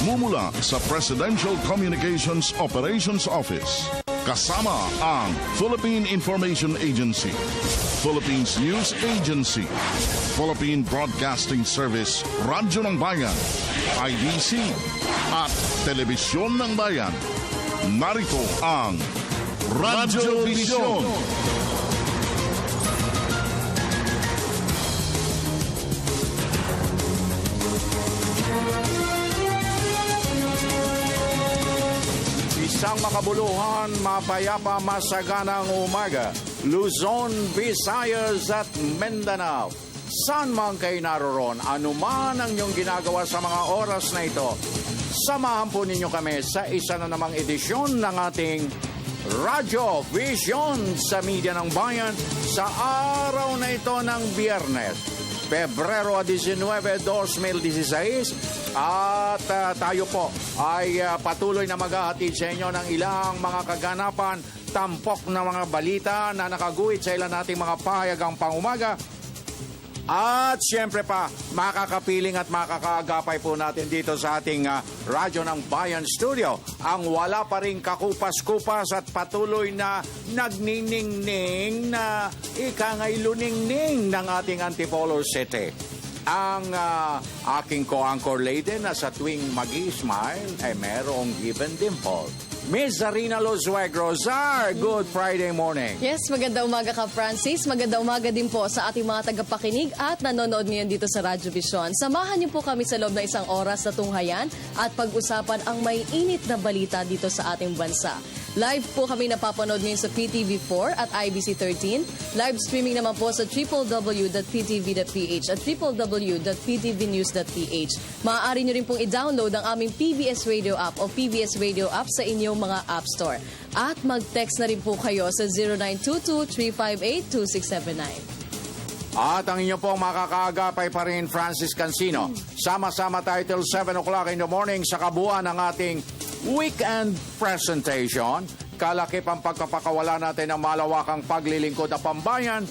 nagmumula sa Presidential Communications Operations Office. Kasama ang Philippine Information Agency, Philippines News Agency, Philippine Broadcasting Service, Radyo ng Bayan, IDC, at Telebisyon ng Bayan. Narito ang Radyo Vision. Isang makabuluhan, mapayapa, masaganang umaga. Luzon, Visayas at Mindanao. Saan man kayo naroon, anuman ang inyong ginagawa sa mga oras na ito, samahan po ninyo kami sa isa na namang edisyon ng ating Radyo Vision sa Media ng Bayan sa araw na ito ng Biyernes, Pebrero 19, 2016. At tayo po ay patuloy na maghahatid sa inyo ng ilang mga kaganapan, tampok na mga balita na nakaguhit sa ilan nating mga pahayagang pangumaga. At siyempre pa, makakapiling at makakaagapay po natin dito sa ating Radyo ng Bayan Studio ang wala pa rin kakupas-kupas at patuloy na nagniningning na ikangay luningning ng ating Antipolo City. Ang aking co-anchor lady na sa tuwing mag-i-smile ay merong given dimple. Miss Zarina Lozuegro. Zar, good Friday morning. Yes, maganda umaga ka, Francis. Maganda umaga din po sa ating mga tagapakinig at nanonood ngayon dito sa Radyo Vision. Samahan niyo po kami sa loob ng isang oras na tunghayan at pag-usapan ang may init na balita dito sa ating bansa. Live po kami napapanood ngayon sa PTV4 at IBC13. Live streaming naman po sa www.ptv.ph at www.ptvnews.ph. Maaari nyo rin pong i-download ang aming PBS Radio app o PBS Radio app sa inyong mga App Store. At mag-text na rin po kayo sa 0922-358-2679. At ang inyo pong makakaagapay pa rin, Francis Cancino. Sama-sama tayo till 7 o'clock in the morning sa kabuuan ng ating weekend presentation. Kalakip ang pagkapakawala natin ng malawakang paglilingkod na pambayan,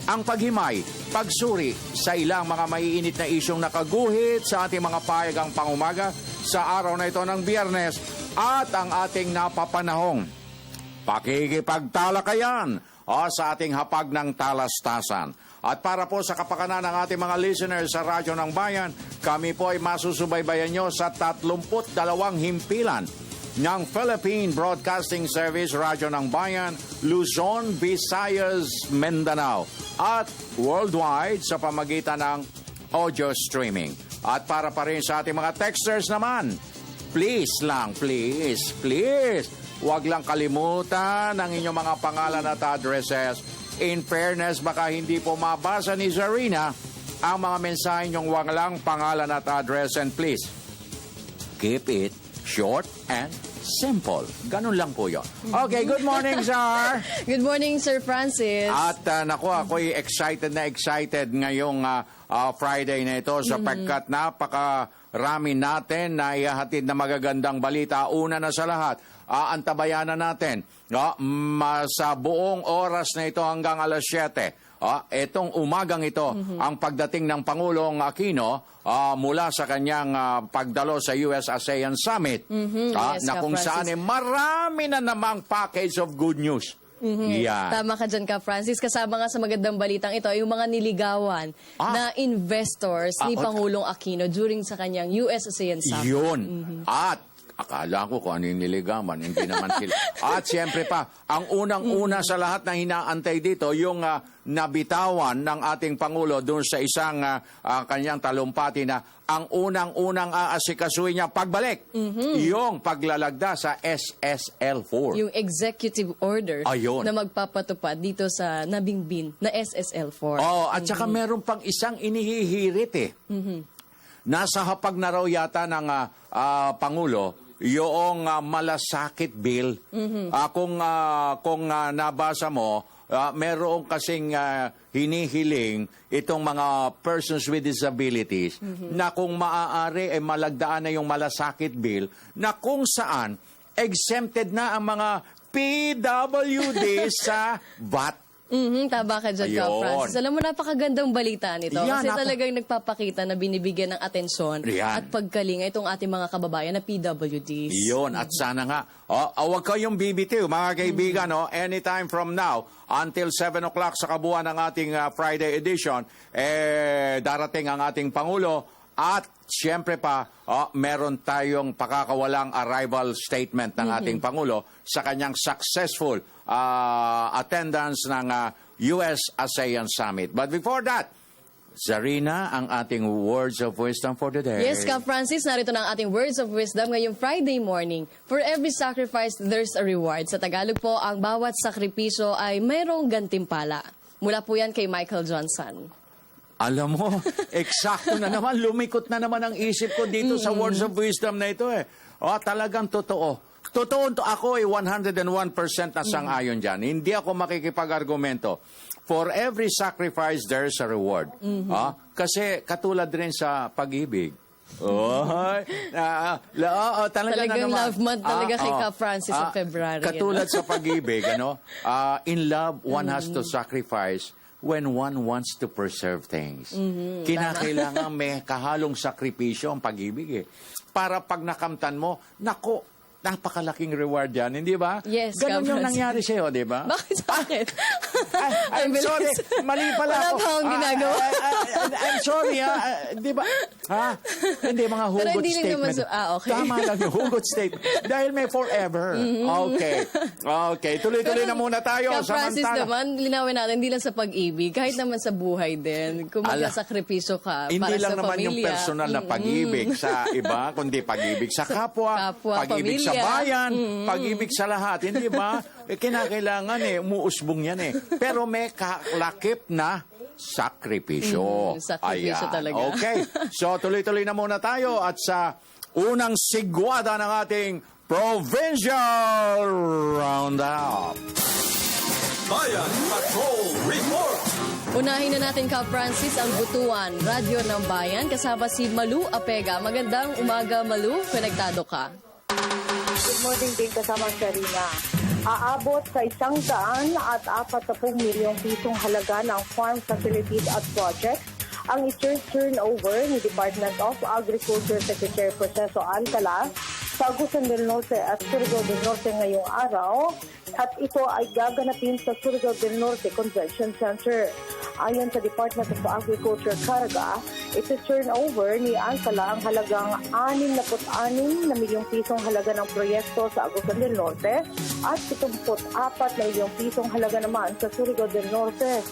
ang paghimay, pagsuri sa ilang mga maiinit na isyong nakaguhit sa ating mga pahayagang pangumaga sa araw na ito ng Biyernes at ang ating napapanahong pakikipagtalakayan sa ating hapag ng talastasan. At para po sa kapakanan ng ating mga listeners sa Radyo ng Bayan, kami po ay masusubaybayan nyo sa 32 himpilan ng Philippine Broadcasting Service, Radyo ng Bayan, Luzon, Visayas, Mindanao at worldwide sa pamagitan ng audio streaming. At para pa rin sa ating mga texters naman, please, huwag lang kalimutan ang inyong mga pangalan at addresses. In fairness, baka hindi po mabasa ni Zarina ang mga mensahe niyong walang pangalan at address. And please, keep it short and simple. Ganun lang po yun. Okay, good morning, Zar. Good morning, Sir Francis. At ako'y excited ngayong Friday na ito sapagkat napakarami natin na ihahatid na magagandang balita. Una na sa lahat, antabayanan natin sa buong oras na ito hanggang alas 7. Etong umagang ito, ang pagdating ng Pangulong Aquino mula sa kanyang pagdalo sa US ASEAN Summit, Yes, na kung saan marami na namang package of good news. Yan. Tama ka dyan ka, Francis. Kasama nga sa magandang balitang ito, yung mga niligawan na investors ni Pangulong Aquino during sa kanyang US ASEAN Summit. Yun. At akala ko kung ano yung niligaman, hindi naman sila. At siyempre pa, ang unang-una sa lahat na hinaantay dito, yung nabitawan ng ating Pangulo doon sa isang kanyang talumpati na ang unang-unang aasikasuhin niya pagbalik, yung paglalagda sa SSL4. Yung executive order na magpapatupad dito sa nabingbin na SSL4. At saka meron pang isang inihihirit Nasa hapag na raw yata ng Pangulo yung malasakit bill. Kung nabasa mo, meron kasing hinihiling itong mga persons with disabilities na kung maaari ay malagdaan na yung malasakit bill na kung saan exempted na ang mga PWD sa VAT. Tama ka dyan, Ka Ayun. Francis. Alam mo, napakagandang balita nito. Yan, Kasi talagang nagpapakita na binibigyan ng atensyon Yan. at pagkalinga itong ating mga kababayan na PWDs. Yun, at sana nga, huwag kayong bibitiw, mga kaibigan, anytime from now until 7 o'clock sa kabuuan ng ating Friday edition, darating ang ating Pangulo at siyempre pa, meron tayong pakakawalang arrival statement ng ating Pangulo sa kanyang successful attendance ng US-ASEAN Summit. But before that, Zarina, ang ating words of wisdom for the day. Yes, Ka Francis, narito na ang ating words of wisdom ngayong Friday morning. For every sacrifice, there's a reward. Sa Tagalog po, ang bawat sakripisyo ay mayroong gantimpala. Mula po yan kay Michael Johnson. Alam mo, eksakto na naman, lumikot na naman ang isip ko dito sa words of wisdom na ito eh. Talagang totoo. Totoo to, ako ay 101% na sang-ayon dyan. Hindi ako makikipag-argumento. For every sacrifice, there's a reward. Kasi katulad rin sa pag-ibig. Talagang love month talaga kay Ka Francis sa February. Katulad sa pag-ibig, in love, one has to sacrifice when one wants to preserve things. Kinakailangan may kahalong sakripisyo ang pag-ibig eh. Para pag nakamtan mo, nako, napakalaking reward yan, hindi ba? Yes, Ganun yung Francis. nangyari sa'yo, di ba? Bakit sa akin? I'm sorry, mali pala Wala ako. pa akong ginagawa. I'm sorry, di ba? Hindi, mga Pero hugot hindi rin naman statement. okay. Tama lang yung hugot statement. Dahil may forever. Okay. Tuloy-tuloy na muna tayo. Ka Francis Samantala. naman, linawin natin, hindi lang sa pag-ibig, kahit naman sa buhay din. Kung magkasakripisyo ka Hindi para lang sa naman pamilya. yung personal na pag-ibig sa iba, kundi pag-ibig sa kapwa, pag-ibig sa pamilya. bayan, pag-ibig sa lahat. Hindi ba? Kinakailangan umuusbong yan eh. Pero may kalakip na sakripisyo. Sakripisyo talaga. Okay. So, tuloy-tuloy na muna tayo at sa unang sigwada ng ating Provincial Roundup. Bayan Patrol Report! Unahin na natin, Ka Francis, ang Butuan, Radyo ng Bayan, kasama si Malu Apega. Magandang umaga, Malu. Konektado ka. Good morning din kasama Sarina. Aabot sa 140 milyong pisong halaga ng farm facilities at projects ang i-turnover ni Department of Agriculture Secretary Proceso Alcala sa Agusan del Norte at Surigao del Norte ngayong araw at ito ay gaganapin sa Surigao del Norte Convention Center. Ayon sa Department of Agriculture Caraga, ito turnover ni Alcala ang halagang 66 na milyong pisong halaga ng proyekto sa Agusan del Norte at 74 na milyong pisong halaga naman sa Surigao del Norte.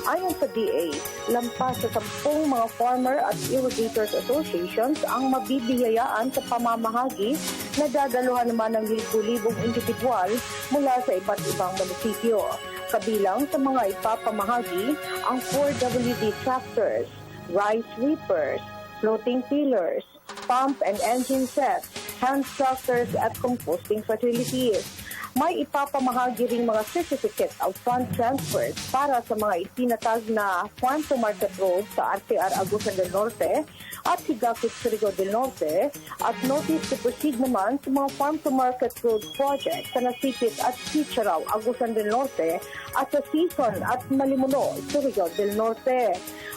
Ayon sa DA, lampas sa 10 mga farmer at irrigators associations ang mabibiyayaan sa pamamahagi na dadaluhan naman ng libu-libong individual mula sa iba't ibang munisipyo. Kabilang sa mga ipapamahagi ang 4WD tractors, rice reapers, floating tillers, pump and engine sets, hand tractors at composting facilities. May ipapamahagi ring mga certificate of fund transfers para sa mga itinatag na farm to market roads sa RTR Agusan del Norte at Higakit Surigao del Norte at notice to proceed naman sa mga farm to market road projects sa Nasipit at Sicharaw, Agusan del Norte at sa Sison at Malimuno, Surigao del Norte.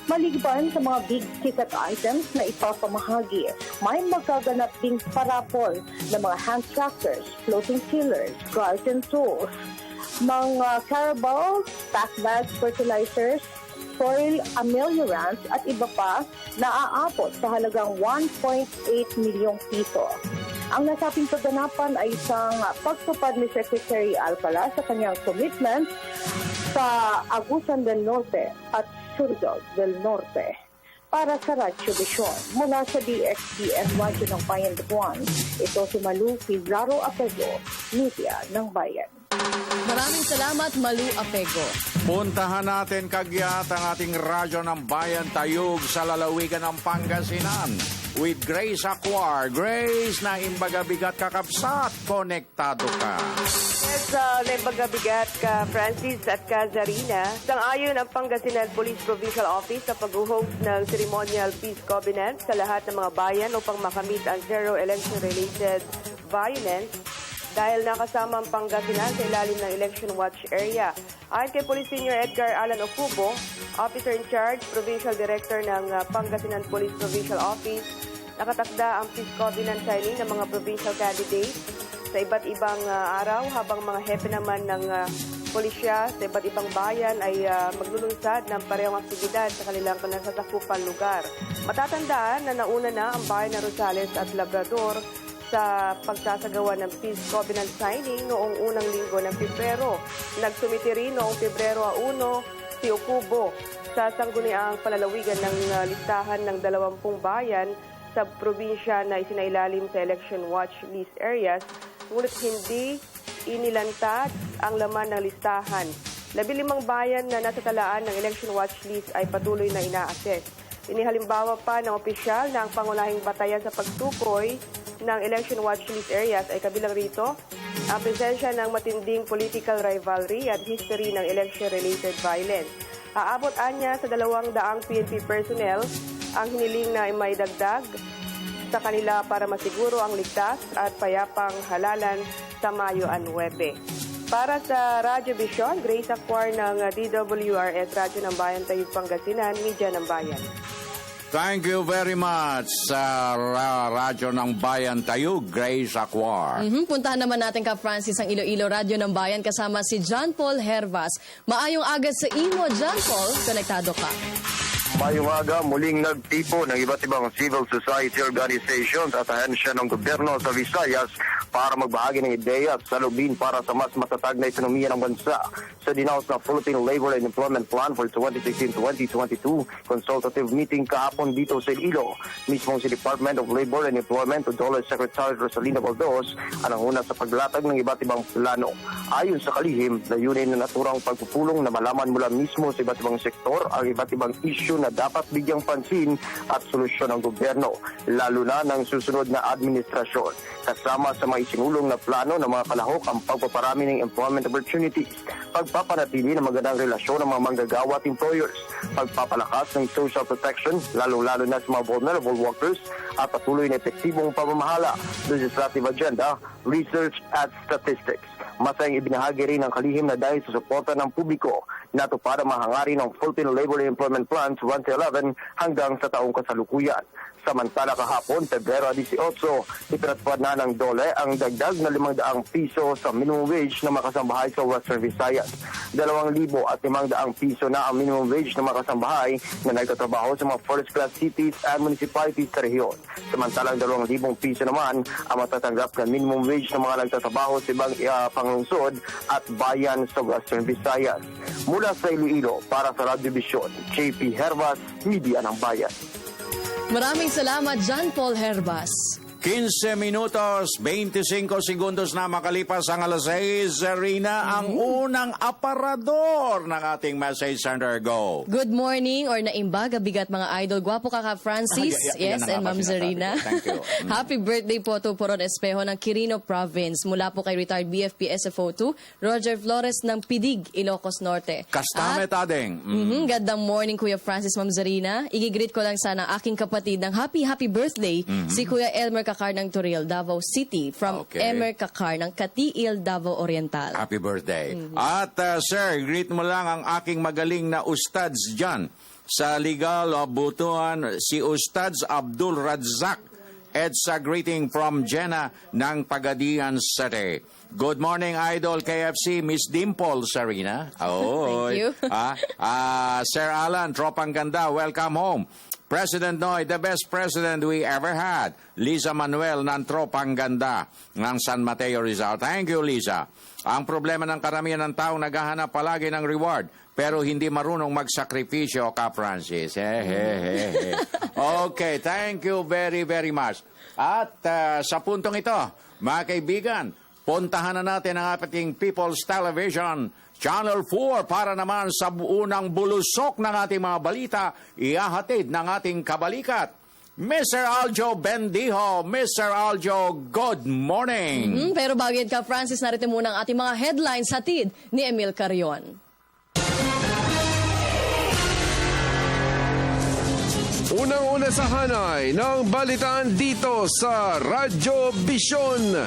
Maliban sa mga big ticket items na ipapamahagi, may magaganap ding parapol ng mga hand tractors, floating tillers, garden tools, mga Carabao, pack bags, fertilizers, soil ameliorants at iba pa na aabot sa halagang 1.8 milyong piso. Ang nasabing kaganapan ay isang pagtupad ni Secretary Alcala sa kanyang commitment sa Agusan del Norte at Surigao del Norte. Para sa Radyo Vision, mula sa DXPN Radyo ng Bayan Butuan, ito si Malu Pizarro Apego, Media ng Bayan. Maraming salamat, Malu Apego. Puntahan natin kagyat ang ating radyo ng bayan tayog sa lalawigan ng Pangasinan with Grace Acuar. Grace, na imbaga bigat kakapsat, konektado ka. Yes, Lembaga Bigat ka Francis at ka Zarina. Sang-ayon ang Pangasinan Police Provincial Office sa pag-host ng ceremonial peace covenant sa lahat ng mga bayan upang makamit ang zero election-related violence. dahil nakasama ang Pangasinan sa ilalim ng Election Watch Area. Ayon kay Police Senior Edgar Alan Ocubo, Officer in Charge, Provincial Director ng Pangasinan Police Provincial Office, nakatakda ang peace covenant signing ng mga provincial candidates sa iba't ibang araw habang mga hepe naman ng pulisya sa iba't ibang bayan ay maglulunsad ng parehong aktibidad sa kanilang nasasakupan lugar. Matatandaan na nauna na ang bayan ng Rosales at Labrador sa pagsasagawa ng Peace Covenant signing noong unang linggo ng Pebrero. Nagsumiti rin noong Pebrero 1 si Ocubo sa sangguniang palalawigan ng listahan ng 20 bayan sa probinsya na isinailalim sa Election Watch List areas, ngunit hindi inilantad ang laman ng listahan. 15 bayan na nasa talaan ng Election Watch List ay patuloy na ina-assess. Inihalimbawa pa ng opisyal na ang pangunahing batayan sa pagtukoy ng Election Watch List areas ay kabilang rito ang presensya ng matinding political rivalry at history ng election-related violence. Aabot anya sa 200 PNP personnel ang hiniling na may dagdag sa kanila para masiguro ang ligtas at payapang halalan sa Mayo 9. Para sa Radyo Vision, Grace Acquar ng DWRS Radyo ng Bayan Tayo Pangasinan, Media ng Bayan. Thank you very much sa Radyo ng Bayan Tayo, Grace Acquar. Puntahan naman natin ka Francis ang Iloilo Radyo ng Bayan kasama si John Paul Hervas. Maayong agad sa imo, John Paul. Konektado ka. Mayong aga, muling nagtipo ng iba't ibang civil society organizations at ahensya ng gobyerno sa Visayas para magbahagi ng ideya at salubin para sa mas matatag na ekonomiya ng bansa. Sa dinaos na Philippine Labor and Employment Plan for 2016-2022 consultative meeting kahapon dito sa Iloilo, mismong si Department of Labor and Employment o DOLE Secretary Rosalina Baldos ang una sa paglatag ng iba't ibang plano. Ayon sa kalihim, layunin na naturang pagpupulong na malaman mula mismo sa iba't ibang sektor ang iba't ibang issue na dapat bigyang pansin at solusyon ng gobyerno, lalo na ng susunod na administrasyon. Kasama sa mga isinulong na plano ng mga kalahok ang pagpaparami ng employment opportunities, pagpapanatili ng magandang relasyon ng mga manggagawa at employers, pagpapalakas ng social protection, lalo-lalo na sa mga vulnerable workers, at patuloy na epektibong pamamahala, legislative agenda, research at statistics. Masayang ibinahagi rin ng kalihim na dahil sa suporta ng publiko, natupad ang mahangari ng Philippine Labor and Employment Plans 1-11 hanggang sa taong kasalukuyan. Samantala kahapon, Pebrero 18, ipinatupad na ng DOLE ang dagdag na 500 piso sa minimum wage na makasambahay sa Western Visayas. 2,500 piso na ang minimum wage na makasambahay na nagtatrabaho sa mga first-class cities and municipalities sa rehiyon. Samantalang 2,000 piso naman ang matatanggap na minimum wage na mga nagtatrabaho sa ibang panglungsod at bayan sa Western Visayas. Mula sa Iloilo, para sa Radio Vision, JP Hervas, Media ng Bayan. Maraming salamat, John Paul Hervas. 15 minutos, 25 segundos na makalipas ang alas 6. Zarina, ang unang aparador ng ating message center. Go. Good morning or naimbaga bigat mga idol. Gwapo ka ka Francis. Yes, and Ma'am Zarina. Thank you. Happy birthday po to Poron Espejo ng Quirino Province. Mula po kay retired BFP SFO2, Roger Flores ng Pidig, Ilocos Norte. Kastame tadeng. Gandang morning Kuya Francis, Ma'am Zarina. Igigreet ko lang sana aking kapatid ng happy birthday, si Kuya Elmer Kakar ng Toril, Davao City, from Emer Kakar ng Katiil, Davao Oriental. Happy birthday. At sir, greet mo lang ang aking magaling na ustads dyan sa legal butuan, si Ustads Abdul Radzak. EDSA greeting from Jenna ng Pagadian City. Good morning, Idol KFC, Miss Dimple Sarina. Oh, thank you. Sir Alan, tropang ganda, welcome home. President Noy, the best president we ever had. Liza Manuel ng tropang ganda ng San Mateo Rizal. Thank you, Liza. Ang problema ng karamihan ng tao naghahanap palagi ng reward pero hindi marunong magsakripisyo ka, Francis. Okay, thank you very, very much. At sa puntong ito, mga kaibigan, puntahan na natin ang ating People's Television Channel 4 para naman sa unang bulusok ng ating mga balita, ihahatid ng ating kabalikat. Mr. Aljo Bendijo. Mr. Aljo, good morning. Pero bago yan ka, Francis, narito muna ang ating mga headlines hatid ni Emil Carion. Unang-una sa hanay ng balitaan dito sa Radyo Vision.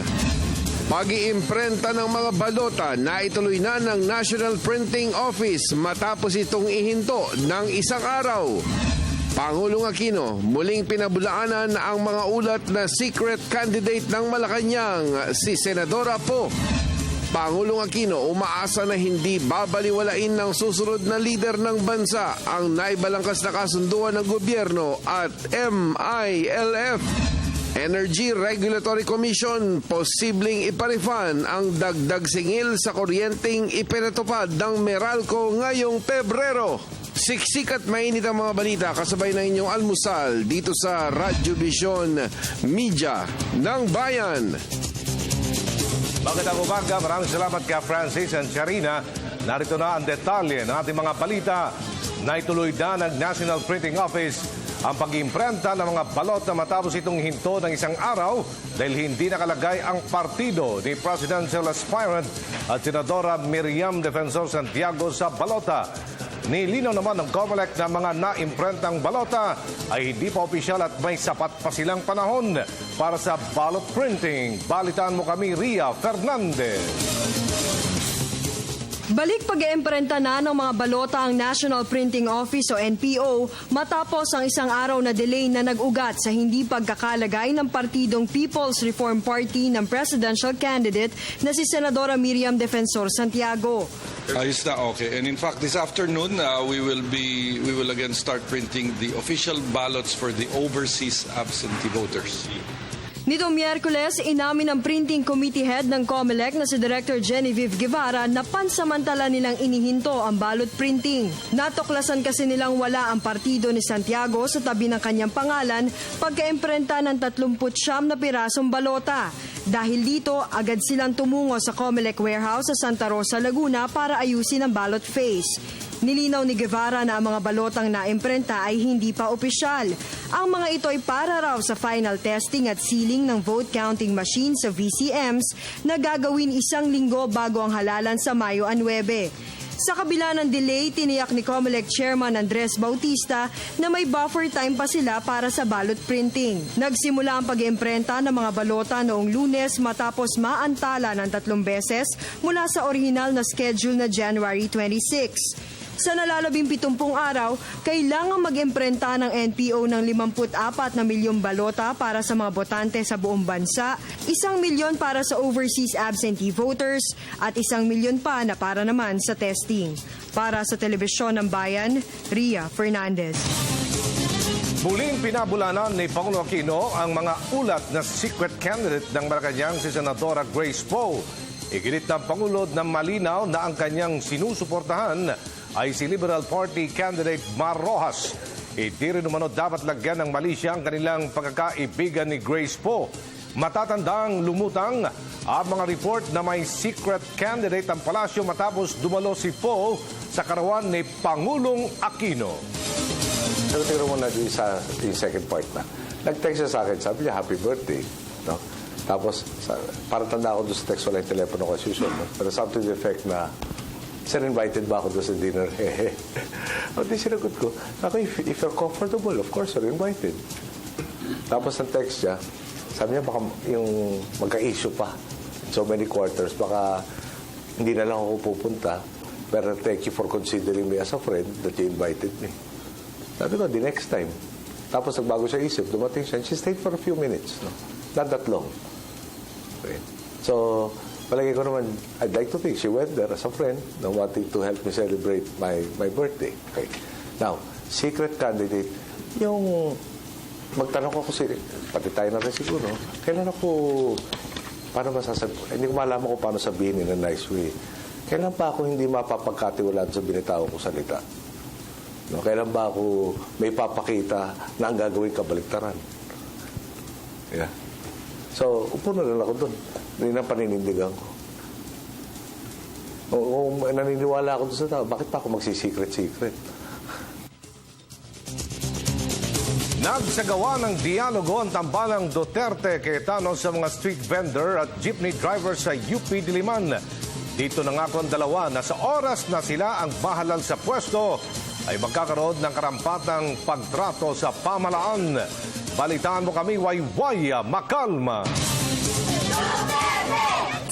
Pag-iimprenta ng mga balota na ituloy na ng National Printing Office matapos itong ihinto ng isang araw. Pangulong Aquino muling pinabulaanan ang mga ulat na secret candidate ng Malacanang, si Senadora Poe. Pangulong Aquino umaasa na hindi babaliwalain ng susunod na lider ng bansa ang naibalangkas na kasunduan ng gobyerno at MILF. Energy Regulatory Commission posibleng iparefund ang dagdag singil sa kuryenteng ipinatupad ng Meralco ngayong Pebrero. Siksik at mainit ang mga balita kasabay ng inyong almusal dito sa Radyo Vision Media ng Bayan. Magandang umaga, maraming salamat ka Francis and Charina. Narito na ang detalye ng ating mga balita na ituloy na ng National Printing Office ang pag-imprenta ng mga balot na matapos itong hinto ng isang araw dahil hindi nakalagay ang partido ni Presidential Aspirant at Senadora Miriam Defensor Santiago sa balota. Nilinaw naman ng COMELEC na mga na-imprentang balota ay hindi pa opisyal at may sapat pa silang panahon para sa ballot printing. Balitaan mo kami, Ria Fernandez. Balik pag-iimprenta na ng mga balota ang National Printing Office o NPO matapos ang isang araw na delay na nag-ugat sa hindi pagkakalagay ng partidong People's Reform Party ng presidential candidate na si Senadora Miriam Defensor Santiago. Ayos na, okay. And in fact, this afternoon, we will again start printing the official ballots for the overseas absentee voters. Nitong Miyerkules, inamin ng printing committee head ng COMELEC na si Director Genevieve Guevara na pansamantala nilang inihinto ang ballot printing. Natuklasan kasi nilang wala ang partido ni Santiago sa tabi ng kanyang pangalan pagka-imprenta ng 39 na pirasong balota. Dahil dito, agad silang tumungo sa COMELEC warehouse sa Santa Rosa, Laguna para ayusin ang ballot face. Nilinaw ni Guevara na ang mga balotang naimprenta ay hindi pa opisyal. Ang mga ito ay para raw sa final testing at sealing ng vote counting machine sa VCMs na gagawin 1 linggo bago ang halalan sa Mayo 9. Sa kabila ng delay, tiniyak ni COMELEC Chairman Andres Bautista na may buffer time pa sila para sa ballot printing. Nagsimula ang pag-iimprenta ng mga balota noong Lunes matapos maantala ng 3 beses mula sa orihinal na schedule na January 26. Sa nalalabing 70 araw, kailangang mag-imprenta ng NPO ng 54 na milyong balota para sa mga botante sa buong bansa, 1 milyon para sa overseas absentee voters at 1 milyon pa na para naman sa testing. Para sa Telebisyon ng Bayan, Ria Fernandez. Muling pinabulanan ni Pangulo Aquino ang mga ulat na secret candidate ng Malacanang si Senadora Grace Poe. Iginit ng Pangulo na malinaw na ang kanyang sinusuportahan ay si Liberal Party candidate Mar Rojas. Hindi rin umano dapat lagyan ng mali siya ang kanilang pagkakaibigan ni Grace Poe. Matatandang lumutang ang mga report na may secret candidate ang palasyo matapos dumalo si Poe sa karawan ni Pangulong Aquino. Pero tiro mo na sa second part na. Nag-text siya sa akin, sabi niya, happy birthday. No? Tapos, parang tanda ako doon sa text, wala yung telepono ko as usual. No? Pero something to the effect na, sir, invited ba ako doon sa dinner? O, di sinagot ko. Ako, if you're comfortable, of course, you're invited. Tapos ang text niya, sabi niya, baka yung magka-issue pa. So many quarters, baka hindi na lang ako pupunta. Pero thank you for considering me as a friend that you invited me. Sabi ko, the next time. Tapos nagbago siya isip, dumating siya, and she stayed for a few minutes. No? Not that long. Okay. So, palagi ko naman, I'd like to think she went there as a friend na wanting to help me celebrate my birthday. Okay. Now, secret candidate, yung magtanong ko kasi, pati tayo na rin siguro, kailan ako, paano masasabi, hindi ko malaman kung paano sabihin in a nice way. Kailan ba ako hindi mapapagkatiwalaan sa binitaw ko salita? No, kailan ba ako may papakita na ang gagawin kabaliktaran? Yeah. So, upo na lang ako doon. Hindi na paninindigan ko. Kung naniniwala ako doon sa tao, bakit pa ako magsisecret-secret? Nagsagawa ng dialogo ang tambalang Duterte Cayetano sa mga street vendor at jeepney driver sa UP Diliman. Dito nangako ang dalawa na sa oras na sila ang bahalal sa pwesto ay magkakaroon ng karampatang pagtrato sa pamahalaan. Balitaan mo kami, Waywaya Makalma. Duterte!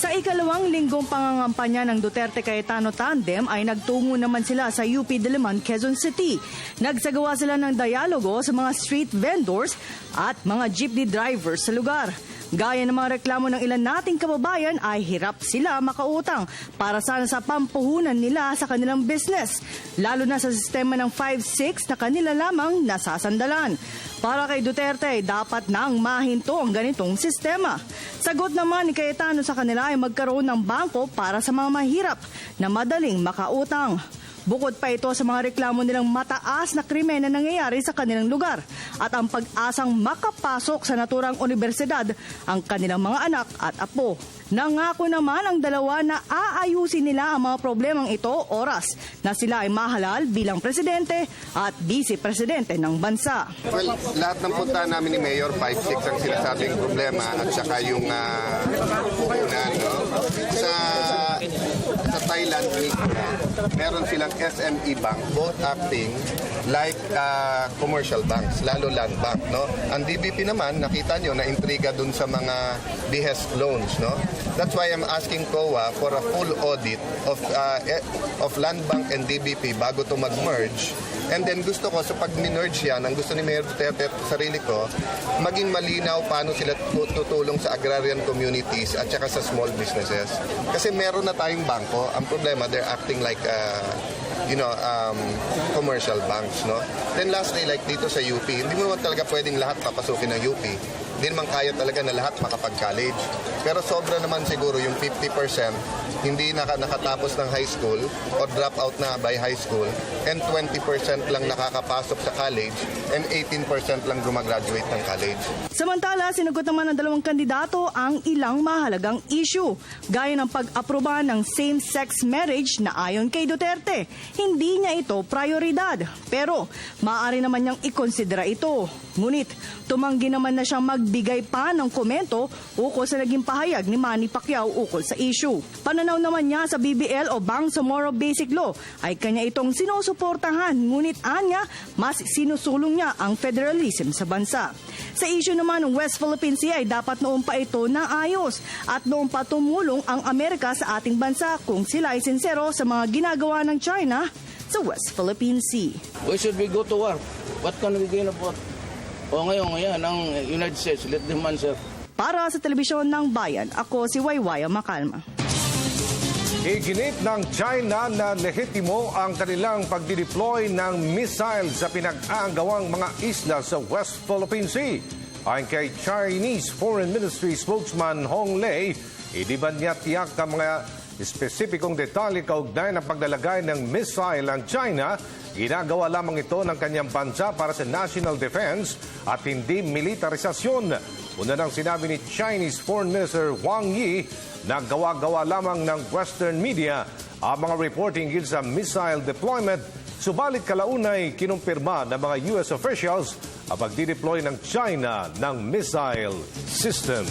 Sa ikalawang linggong pangangampanya ng Duterte-Cayetano tandem ay nagtungo naman sila sa UP Diliman, Quezon City. Nagsagawa sila ng dialogo sa mga street vendors at mga jeepney drivers sa lugar. Gaya ng mga reklamo ng ilan nating kababayan ay hirap sila makautang para sana sa pampuhunan nila sa kanilang business, lalo na sa sistema ng 5-6 na kanila lamang nasasandalan. Para kay Duterte, dapat nang mahinto ang ganitong sistema. Sagot naman ni Cayetano sa kanila ay magkaroon ng bangko para sa mga mahirap na madaling makautang. Bukod pa ito sa mga reklamo nilang mataas na krimen na nangyayari sa kanilang lugar at ang pag-asang makapasok sa naturang universidad ang kanilang mga anak at apo. Nangako naman ang dalawa na aayusin nila ang mga problemang ito oras na sila ay mahalal bilang presidente at vice-presidente ng bansa. Well, lahat ng punta namin ni Mayor, 5-6 ang sinasabing problema at saka yung puhunan. No? Sa Thailand, meron silang SME bank, both acting like commercial banks, lalo land bank. No? Ang DBP naman, nakita nyo, na-intriga dun sa mga behest loans. No? That's why I'm asking COA for a full audit of Land Bank and DBP bago to mag-merge. And then gusto ko sa pag-merge yan, ang gusto ni Mayor Duterte at sarili ko, maging malinaw paano sila tutulong sa agrarian communities at saka sa small businesses. Kasi meron na tayong bangko. Ang problema, they're acting like commercial banks. No? Then lastly, like dito sa UP, hindi mo naman talaga pwedeng lahat papasukin ng UP. Hindi naman kaya talaga na lahat makapag-college. Pero sobra naman siguro yung 50% hindi nakatapos ng high school or drop out na by high school and 20% lang nakakapasok sa college and 18% lang gumagraduate ng college. Samantala, sinagot naman ng dalawang kandidato ang ilang mahalagang issue, gaya ng pag-aproba ng same-sex marriage na ayon kay Duterte. Hindi niya ito prioridad, pero maaari naman niyang ikonsidera ito. Ngunit, tumanggi naman na siyang magbigay pa ng komento ukol sa naging pahayag ni Manny Pacquiao ukol sa issue. Pananaw naman niya sa BBL o Bangsamoro Basic Law ay kanya itong sinusuportahan, ngunit anya mas sinusulong niya ang federalism sa bansa. Sa issue naman ng West Philippine Sea ay dapat noon pa ito naayos at noon pa tumulong ang Amerika sa ating bansa kung sila ay sincero sa mga ginagawa ng China sa West Philippine Sea. We should be go to war. What can we gain about? O ngayon, ang United States, let them answer. Para sa telebisyon ng Bayan, ako si Waywaya Makalma. Iginit ng China na lehitimo ang kanilang pagdideploy ng missile sa pinag-aagawang mga isla sa West Philippine Sea. Ayon kay Chinese Foreign Ministry spokesman Hong Lei, hindi ba niya tiyak ang mga espesipikong detalye kaugnay ng paglalagay ng missile ang China. Ginagawa lamang ito ng kanyang bansa para sa national defense at hindi militarisasyon. Una nang sinabi ni Chinese Foreign Minister Wang Yi na gawa-gawa lamang ng Western media ang mga reporting hinggil sa missile deployment. Subalit kalaunay kinumpirma ng mga US officials ang pagdideploy ng China ng missile system.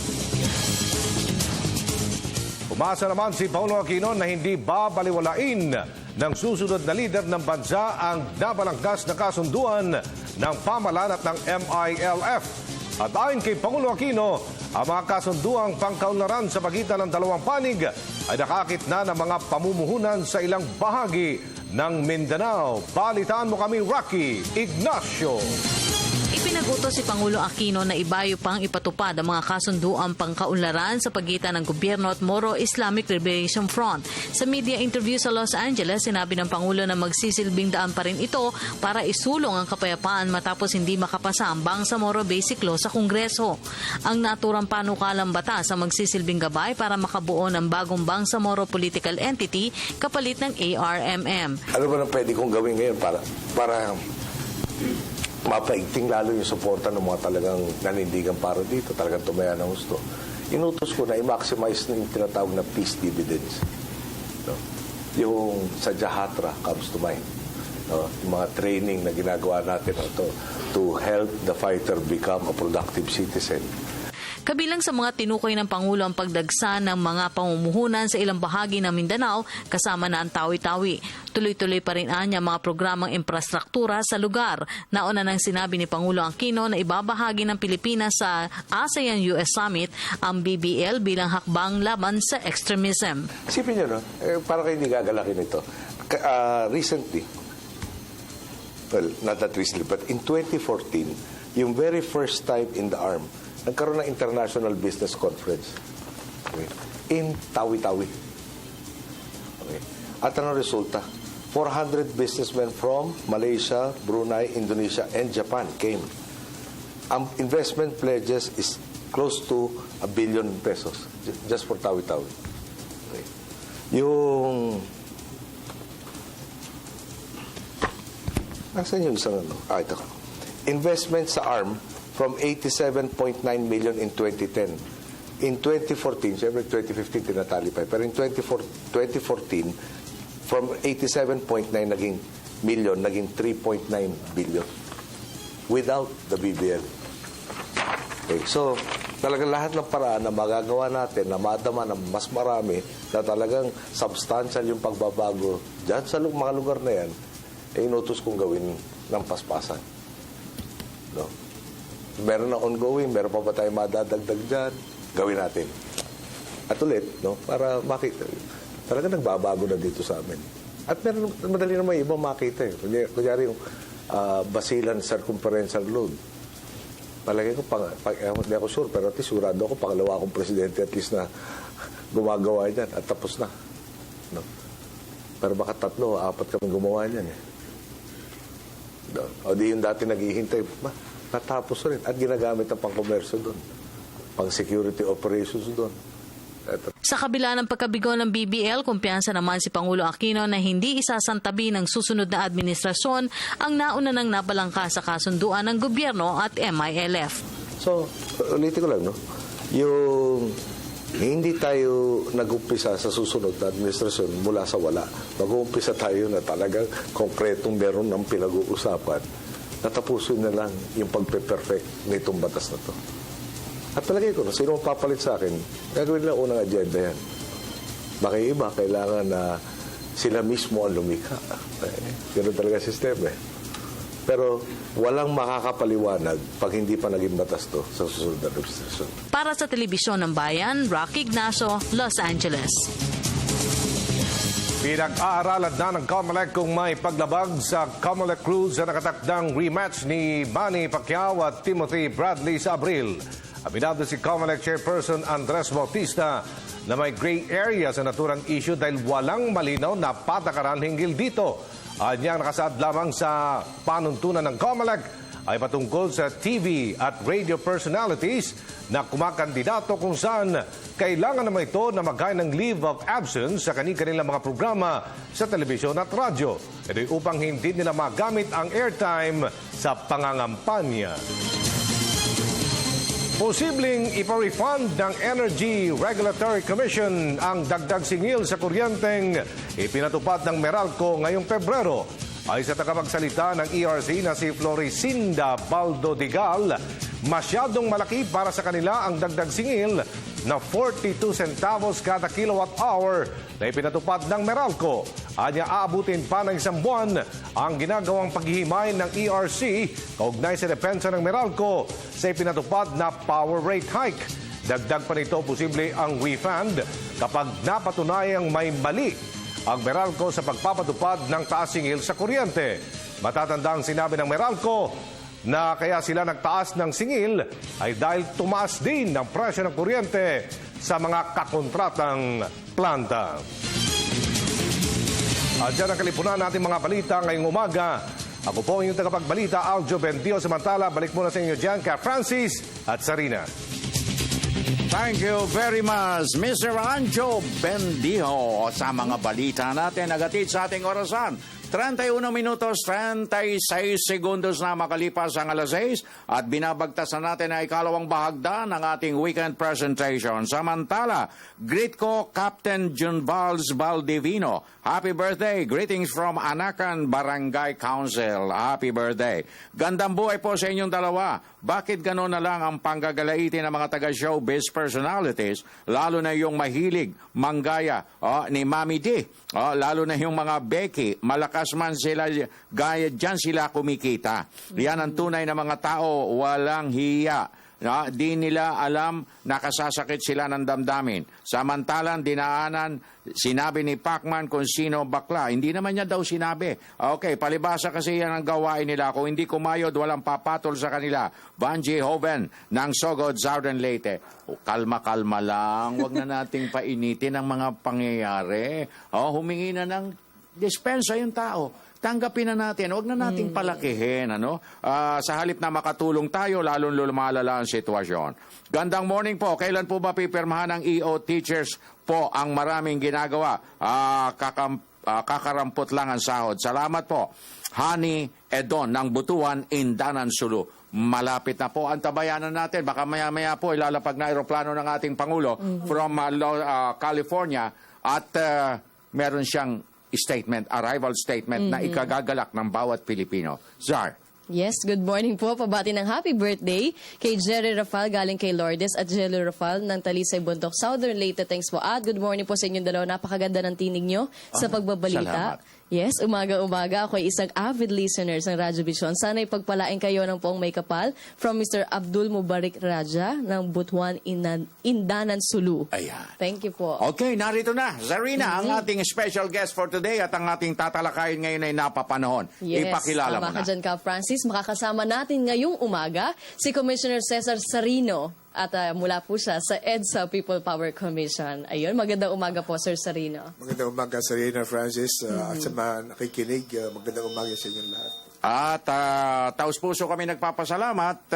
Umasa naman si Paulo Aquino na hindi babaliwalain ng susunod na lider ng bansa ang nabalangkas na kasunduan ng pamahalaan at ng MILF. At ayon kay Pangulo Aquino, ang mga kasunduang pangkaunlaran sa pagitan ng dalawang panig ay nakakit na ng mga pamumuhunan sa ilang bahagi ng Mindanao. Balitaan mo kami, Rocky Ignacio. Ipinagutos si Pangulo Aquino na ibayo pang ipatupad ang mga kasunduang pangkaunlaran sa pagitan ng gobyerno at Moro Islamic Liberation Front. Sa media interview sa Los Angeles, sinabi ng Pangulo na magsisilbing daan pa rin ito para isulong ang kapayapaan matapos hindi makapasa ang Bangsamoro Basic Law sa Kongreso. Ang naturang panukalang batas ang magsisilbing gabay para makabuo ng bagong Bangsamoro Political Entity kapalit ng ARMM. Ano ba na pwede kong gawin ngayon para mapaigting lalo yung suporta ng mga talagang nanindigan para dito, talagang tumaya ng gusto. Inutos ko na i-maximize yung tinatawag na peace dividends. No? Yung sa Jahatra comes to mind. No? Yung mga training na ginagawa natin to help the fighter become a productive citizen. Kabilang sa mga tinukoy ng Pangulo ang pagdagsa ng mga pamumuhunan sa ilang bahagi ng Mindanao kasama na ang Tawi-Tawi. Tuloy-tuloy pa rin anya mga programang infrastruktura sa lugar. Nauna nang sinabi ni Pangulo Aquino na ibabahagi ng Pilipinas sa ASEAN-US Summit ang BBL bilang hakbang laban sa extremism. Isipin nyo, no? Parang kayo hindi gagalakin ito. Recently, well, not that recently, but in 2014, yung very first time in the ARM, nagkaroon ng International Business Conference. Okay. In Tawi-Tawi. Okay. At ang resulta, 400 businessmen from Malaysia, Brunei, Indonesia, and Japan came. Ang investment pledges is close to 1 billion pesos just for Tawi-Tawi. Okay. Yung... Nasaan yung isang ano? Ito ka. Investment sa ARM from 87.9 million in 2010. In 2014, siyempre 2015 tinatali pa. Pero in 2014, from 87.9 naging million, naging 3.9 billion. Without the BBL. Okay, so, talagang lahat ng paraan na magagawa natin, na madama ng mas marami, na talagang substantial yung pagbabago dyan sa mga lugar na yan, inutos kong gawin ng paspasan. No? Meron na ongoing, meron pa ba tayo madadagdag dyan, gawin natin. At ulit, no? Para makita, talaga nagbabago na dito sa amin. At meron, madali naman ibang makita. Kunyari yung Basilan Circumferential Load. Palagay ko, hindi ako sure, pero at least sigurado ako, pangalawa akong presidente at least na gumagawa yan at tapos na. No? Pero baka 3 o 4 kami gumawa yan eh. O di yung dati naghihintay, natapos rin. At ginagamit ang pang-commercio doon. Pang-security operations doon. Sa kabila ng pagkabigo ng BBL, kumpiyansa naman si Pangulo Aquino na hindi isasantabi ng susunod na administrasyon ang nauna ng nabalangka sa kasunduan ng gobyerno at MILF. So, ulitin ko lang, no? Yung hindi tayo nag-umpisa sa susunod na administrasyon mula sa wala. Mag-uumpisa tayo na talagang konkretong meron ng pinag-uusapan. Natapusin na lang yung pagpe-perfect nitong batas na to. At palagay ko, sino papalit sa akin, gagawin lang unang agenda yan. Baka iba, kailangan na sila mismo ang lumikha. Ganoon talaga sistema eh. Pero walang makakapaliwanag pag hindi pa naging batas to sa susunod na administrasyon. Para sa Telebisyon ng Bayan, Rocky Ignacio, Los Angeles. Pinag-aaralan na ng COMELEC kung may paglabag sa COMELEC Cruise sa nakatakdang rematch ni Manny Pacquiao at Timothy Bradley sa Abril. Aminado si COMELEC Chairperson Andres Bautista na may gray area sa naturang issue dahil walang malinaw na patakaran hinggil dito. Anyang nakasaad lamang sa panuntunan ng COMELEC ay patungkol sa TV at radio personalities na kumakandidato kung saan kailangan naman ito na maghain ng leave of absence sa kanilang mga programa sa telebisyon at radyo. Ito'y upang hindi nila magamit ang airtime sa pangangampanya. Posibleng ipa-refund ng Energy Regulatory Commission ang dagdag singil sa kuryenteng ipinatupad ng Meralco ngayong Pebrero. Ay sa tagapagsalita ng ERC na si Floricinda Baldodigal, masyadong malaki para sa kanila ang dagdag singil na 42 centavos kada kilowatt hour na ipinatupad ng Meralco. Anya aabutin pa ng 1 buwan ang ginagawang paghihimay ng ERC kaugnay sa depensa ng Meralco sa ipinatupad na power rate hike. Dagdag pa nito posible ang refund kapag napatunayang may mali ang Meralco sa pagpapatupad ng taas singil sa kuryente. Matatandang sinabi ng Meralco na kaya sila nagtaas ng singil ay dahil tumaas din ang presyo ng kuryente sa mga kakontratang planta. At dyan ang kalipunan natin mga balita ngayong umaga. Ako po ang inyong tagapagbalita, Aljo Bendio. Samantala, balik muna sa inyo dyan ka Francis at Sarina. Thank you very much, Mr. Anjo Bendijo, sa mga balita natin nagatid sa ating orasan. 31 minutos, 36 segundos na makalipas ang alas 6 at binabagtas na natin ang ikalawang bahagda ng ating weekend presentation. Samantala, greet ko Captain John Valls Valdivino. Happy birthday! Greetings from Anacan Barangay Council. Happy birthday! Gandang buhay po sa inyong dalawa. Bakit gano'n na lang ang panggagalaiti ng mga taga-showbiz personalities, lalo na yung mahilig, manggaya ni Mami D, lalo na yung mga Becky, malakas man sila, gaya dyan sila kumikita. Yan ang tunay na mga tao, walang hiya. Di nila alam nakasasakit sila ng damdamin. Samantalang dinaanan, sinabi ni Pacman kung sino bakla. Hindi naman niya daw sinabi. Okay, palibasa kasi yan ang gawain nila. Kung hindi kumayod, walang papatol sa kanila. Banji Hoven ng Sogod, Southern Leyte. Kalma-kalma lang. Huwag na nating painitin ang mga pangyayari. Humingi na ng dispensa yung tao. Tanggapin na natin, huwag na nating palakihin, sa halip na makatulong tayo, lalong lumalala ang sitwasyon. Gandang morning po, kailan po ba pipirmahan ng EO teachers po ang maraming ginagawa? Kakarampot lang ang sahod. Salamat po. Hani Edon ng Butuan, Indanan, Sulu. Malapit na po ang tabayanan natin. Baka maya-maya po ilalapag na aeroplano ng ating Pangulo from California at meron siyang arrival statement na ikagagalak ng bawat Pilipino. Zar. Yes, good morning po. Pabati ng happy birthday kay Jerry Rafal galing kay Lourdes at Jelly Rafal ng Talisay Bundok, Southern Leyte. Thanks po. At good morning po sa inyong dalawa. Napakaganda ng tinig nyo sa pagbabalita. Salamat. Yes, umaga-umaga ako ay isang avid listener ng Radyo Vision. Sana'y pagpalain kayo ng poong may kapal from Mr. Abdul Mubarak Raja ng Butuan, Indanan, Sulu. Ayan. Thank you po. Okay, narito na. Zarina, ang ating special guest for today at ang ating tatalakayin ngayon ay napapanahon. Yes, Ipakilala mo tama na. ka dyan ka, Francis. Makakasama natin ngayong umaga si Commissioner Cesar Sarino at mula po siya sa EDSA People Power Commission. Ayun, magandang umaga po, Sir Sarino. Magandang umaga, Sarina, Francis, at sa mga nakikinig, magandang umaga sa inyong lahat. At taos puso kami nagpapasalamat,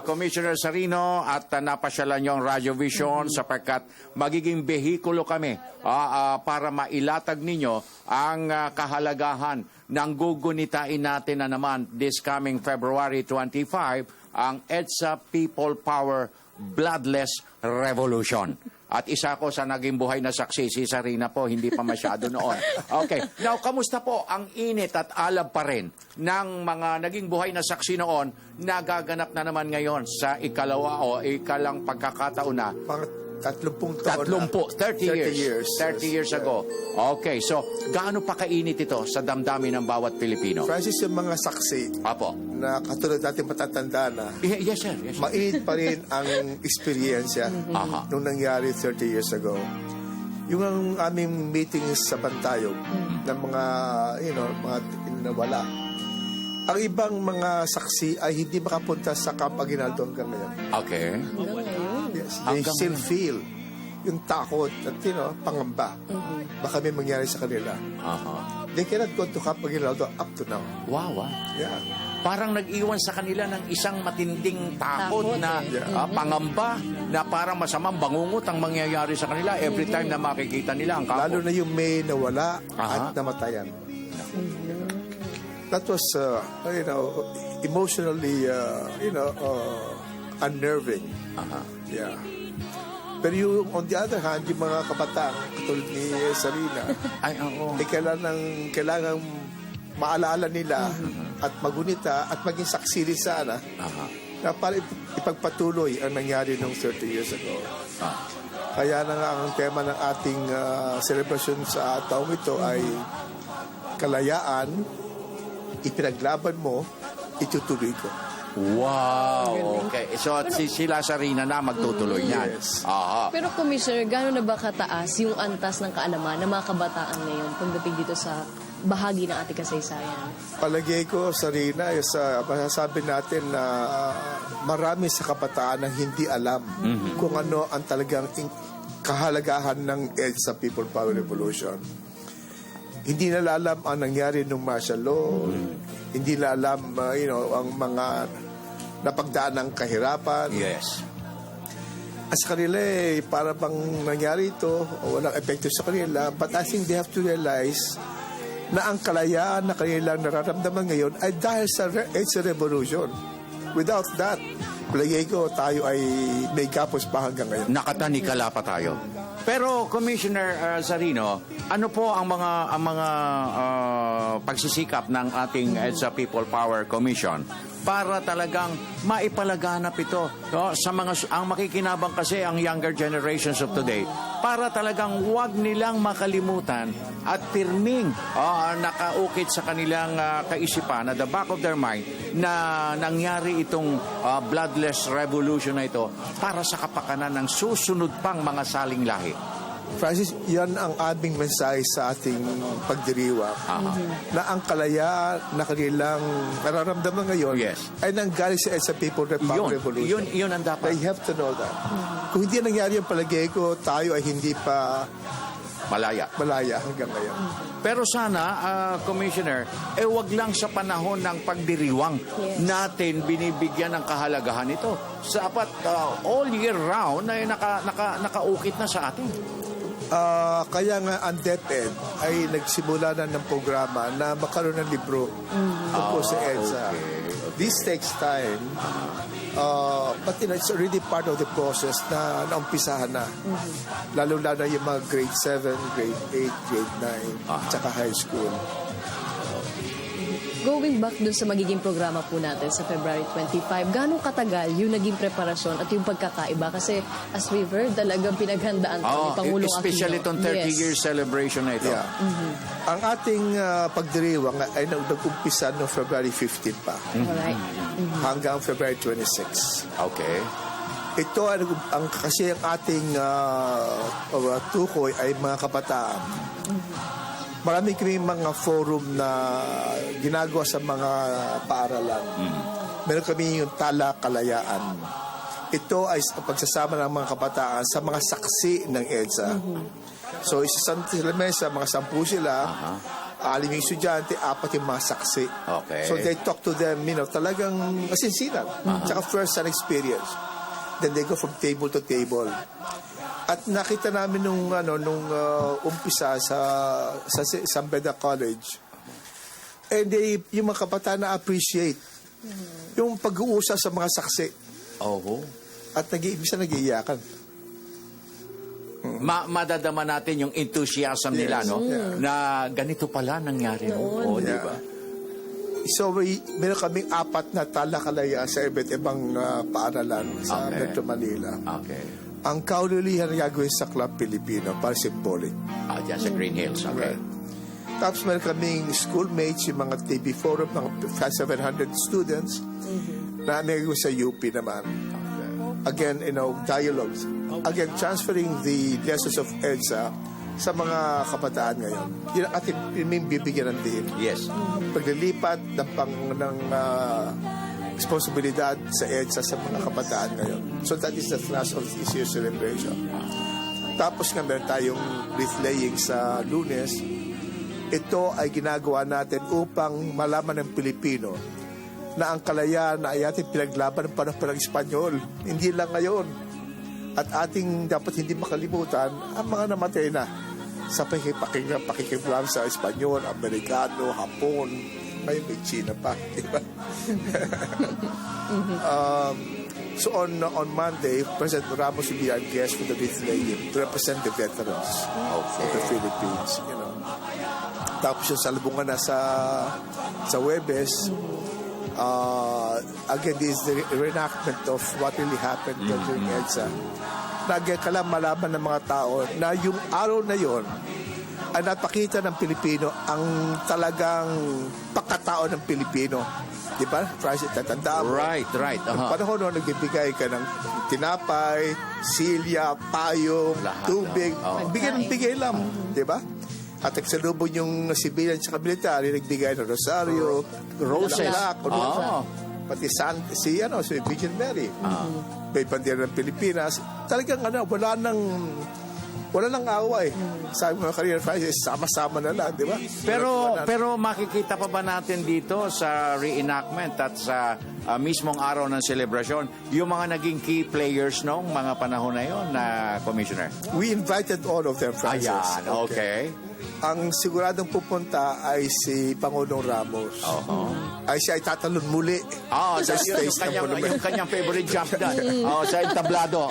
Commissioner Sarino, at napasyalan niyo ang Radyo Vision sapagkat magiging behikulo kami para mailatag ninyo ang kahalagahan ng gugunitain natin na naman this coming February 25, ang EDSA People Power Bloodless Revolution. At isa ko sa naging buhay na saksi, si Sarina po, hindi pa masyado noon. Okay. Now, kamusta po ang init at alab pa rin ng mga naging buhay na saksi noon na gaganap na naman ngayon sa ikalawa o ikalang pagkakataon na? 30 taon 30 years. 30 years ago. Okay, so gaano pa kainit ito sa damdamin ng bawat Pilipino? Francis, yung mga saksi na katulad natin matatanda na, yes, sir. Mainit pa rin ang experience nung nangyari 30 years ago. Yung aming meetings sa Bantayog ng mga, mga nawala. Ang ibang mga saksi ay hindi makapunta sa Camp Aguinaldo hanggang ngayon. Okay. Yes, they still feel yung takot at pangamba. Baka may mangyari sa kanila. They cannot go to Camp Aguinaldo up to now. Wow. Yeah. Parang nag-iwan sa kanila ng isang matinding takot na pangamba na parang masamang bangungot ang mangyayari sa kanila every time na makikita nila ang kampo. Lalo na yung may nawala at namatayan. That was, emotionally, unnerving. Yeah. Pero yung, on the other hand, yung mga kabataan, katulad ni Sarina, kailangan maalala nila at magunita at maging saksi rin sana na para ipagpatuloy ang nangyari noong 30 years ago. Kaya na nga ang tema ng ating celebration sa taong ito ay kalayaan, ipinaglaban mo, itutuloy ko. Wow! Okay. So, sila Sarina na magtutuloy niyan. Yes. Pero, Commissioner, gano'n na ba kataas yung antas ng kaalaman ng mga kabataan ngayon pagdating dito sa bahagi ng ating kasaysayan? Palagay ko, Sarina, masasabi natin na marami sa kabataan ang hindi alam kung ano ang talagang kahalagahan ng EDSA People Power Revolution. Hindi nila alam ang nangyari ng martial law. Hindi nila alam, ang mga napagdaan ng kahirapan. Yes. At sa kanila, para bang nangyari ito, o walang epekto sa kanila. But I think they have to realize na ang kalayaan na kanilang nararamdaman ngayon ay dahil sa EDSA Revolution. Without that, palagay ko tayo ay may gapos pa hanggang ngayon. Nakatanikala pa tayo. Pero Commissioner Zarino, ano po ang mga pagsisikap ng ating EDSA People Power Commission para talagang maipalaganap ito, no? Sa ang makikinabang kasi ang younger generations of today, para talagang wag nilang makalimutan at pirming nakaukit sa kanilang kaisipan at the back of their mind na nangyari itong bloodless revolution na ito para sa kapakanan ng susunod pang mga saling lahi. Francis, yan ang aming mensahe sa ating pagdiriwang. Na ang kalayaan na kanilang nararamdaman ngayon ay nanggaling sa EDSA People Power Revolution. Yun ang dapat. They have to know that. Kung hindi nangyari yung palagay ko, tayo ay hindi pa malaya hanggang ngayon. Pero sana, Commissioner, wag lang sa panahon ng pagdiriwang natin binibigyan ng kahalagahan ito. Dapat all year round ay nakaukit na sa atin. Kaya nga ang DepEd ay nagsimula na ng programa na magkaroon ng libro tungkol sa EDSA. This takes time, but it's already part of the process na naumpisahan na. Lalo-lalo na yung mga grade 7, grade 8, grade 9, tsaka high school. Going back dun sa magiging programa po natin sa February 25, gano'ng katagal yung naging preparasyon at yung pagkakaiba? Kasi as we've heard, talagang pinaghandaan ni Pangulong Aquino. Especially itong 30-year celebration na ito. Yeah. Ang ating pagdiriwang ay nag-umpisa noong February 15 pa. Alright. Hanggang February 26. Okay. Ito kasi ang ating tukoy ay mga kabataan. Marami kami mga forum na ginagawa sa mga paaralan. Meron kami yung Tala Kalayaan. Ito ay pagsasama ng mga kabataan sa mga saksi ng EDSA. So, isa sila mesa, mga 10 sila, 6 yung estudyante, 4 yung mga saksi. Okay. So, they talk to them, talagang asinsinan. Tsaka first-hand experience. Then they go from table to table. At nakita namin nung umpisa sa San Beda College, yung mga kabataan na appreciate yung pag-uusap sa mga saksi. At nag-iiyakan. Madadama natin yung enthusiasm nila, no? Na ganito pala nangyari. Di ba? So, meron kaming 4 na talakalayaan sa iba't ibang paaralan sa Metro Manila. Okay. Ang kaulilihan na gagawin sa Club Pilipino para symbolic. Diyan sa Green Hills. Okay. Tapos meron kaming schoolmates, yung mga TV forum, mga 700 students na nagagawin sa UP naman. Again, dialogues. Again, transferring the lessons of EDSA sa mga kabataan ngayon. Yun ang ating bibigyan ng diin. Yes. Paglilipat ng responsibilidad sa EDSA sa mga kabataan ngayon. So that is the thrust of this year's celebration. Tapos nga meron tayong wreath laying sa Lunes. Ito ay ginagawa natin upang malaman ng Pilipino na ang kalayaan na ay ating pinaglaban ng panahon ng Espanyol. Hindi lang ngayon. At ating dapat hindi makalimutan ang mga namatay na sa pakikiplam sa Espanyol, Amerikano, Hapon, ngayon may China pa, di ba? So on Monday, President Ramos will be our guest for the wreath laying to represent the veterans of the Philippines. Tapos yung salubungan na sa Huwebes, again, this is the reenactment of what really happened during EDSA. Nagkakalang malaman ng mga tao na yung araw na yon ay napakita ng Pilipino ang talagang pagkatao ng Pilipino. Di ba? Francis, tatandaan mo. Right. Panahon noon, nagbibigay ka ng tinapay, silya, payong, tubig. Bigay lang. Di ba? At nagsalubong yung civilian at military, nagbigay ng rosaryo, roses, pati si Virgin Mary. May bandera ng Pilipinas. Talagang wala nang away. Sabi mo kanina, Francis, sama-sama na lang, di ba? Pero makikita pa ba natin dito sa reenactment at sa mismong araw ng selebrasyon, yung mga naging key players nung mga panahon na yon na Commissioner? We invited all of them, Francis. Ayan, okay. Ang siguradong pupunta ay si Pangulong Ramos. Ay siya ay tatalon muli sa stage ng monument. Yung kanyang favorite jump doon. Sa entablado.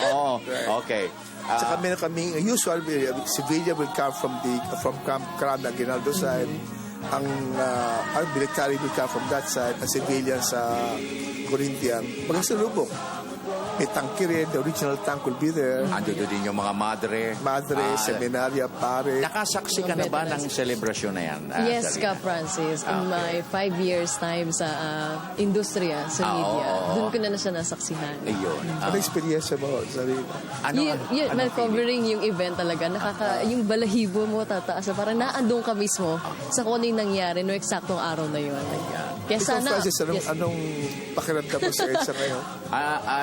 Okay. Saka meron kaming usual civilian will come from Camp Crame Aguinaldo side. Ang military will come from that side. Ang civilian sa Corinthian. Magkasalubong. May tangke rin. The original tank will be there. Ando din yung mga madre. Seminaria, pare. Nakasaksi ka na ba ng selebrasyon na yan? Yes, Ka Francis. In my 5 years time sa industriya, sa media, doon ko na siya nasaksihan. Ayun. Ano experience mo, Sarina? Covering yung event talaga. Yung balahibo mo tataas. Parang naandun ka mismo sa kung ano yung nangyari no eksaktong araw na yun. Kaya sana... Francis, anong pakiramdam mo sa EDSA ngayon?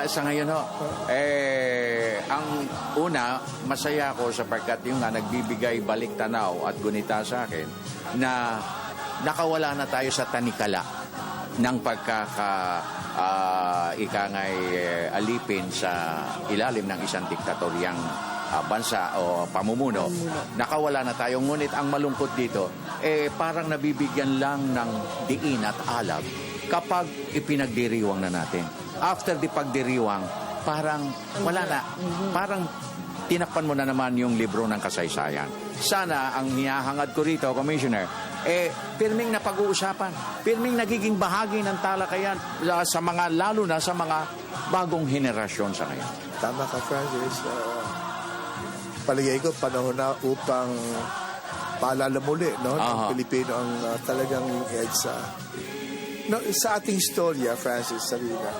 Sa ngayon, ang una, masaya ako sapagkat yung nagbibigay balik tanaw at gunita sa akin na nakawala na tayo sa tanikala ng ikangay alipin sa ilalim ng isang diktatoryang bansa o pamumuno. Nakawala na tayo. Ngunit ang malungkot dito, parang nabibigyan lang ng diin at alab kapag ipinagdiriwang na natin. After the pagdiriwang, parang wala na. Parang tinakpan mo na naman yung libro ng kasaysayan. Sana ang hinahangad ko rito, Commissioner, pirming na pag-uusapan, pirming nagiging bahagi ng talakayan sa mga, lalo na sa mga bagong henerasyon sa ngayon. Tama ka, Francis. Palagay ko, panahon na upang paalala muli, no? Ng Pilipino ang talagang EDSA. No, sa ating istorya, Francis, Sarina,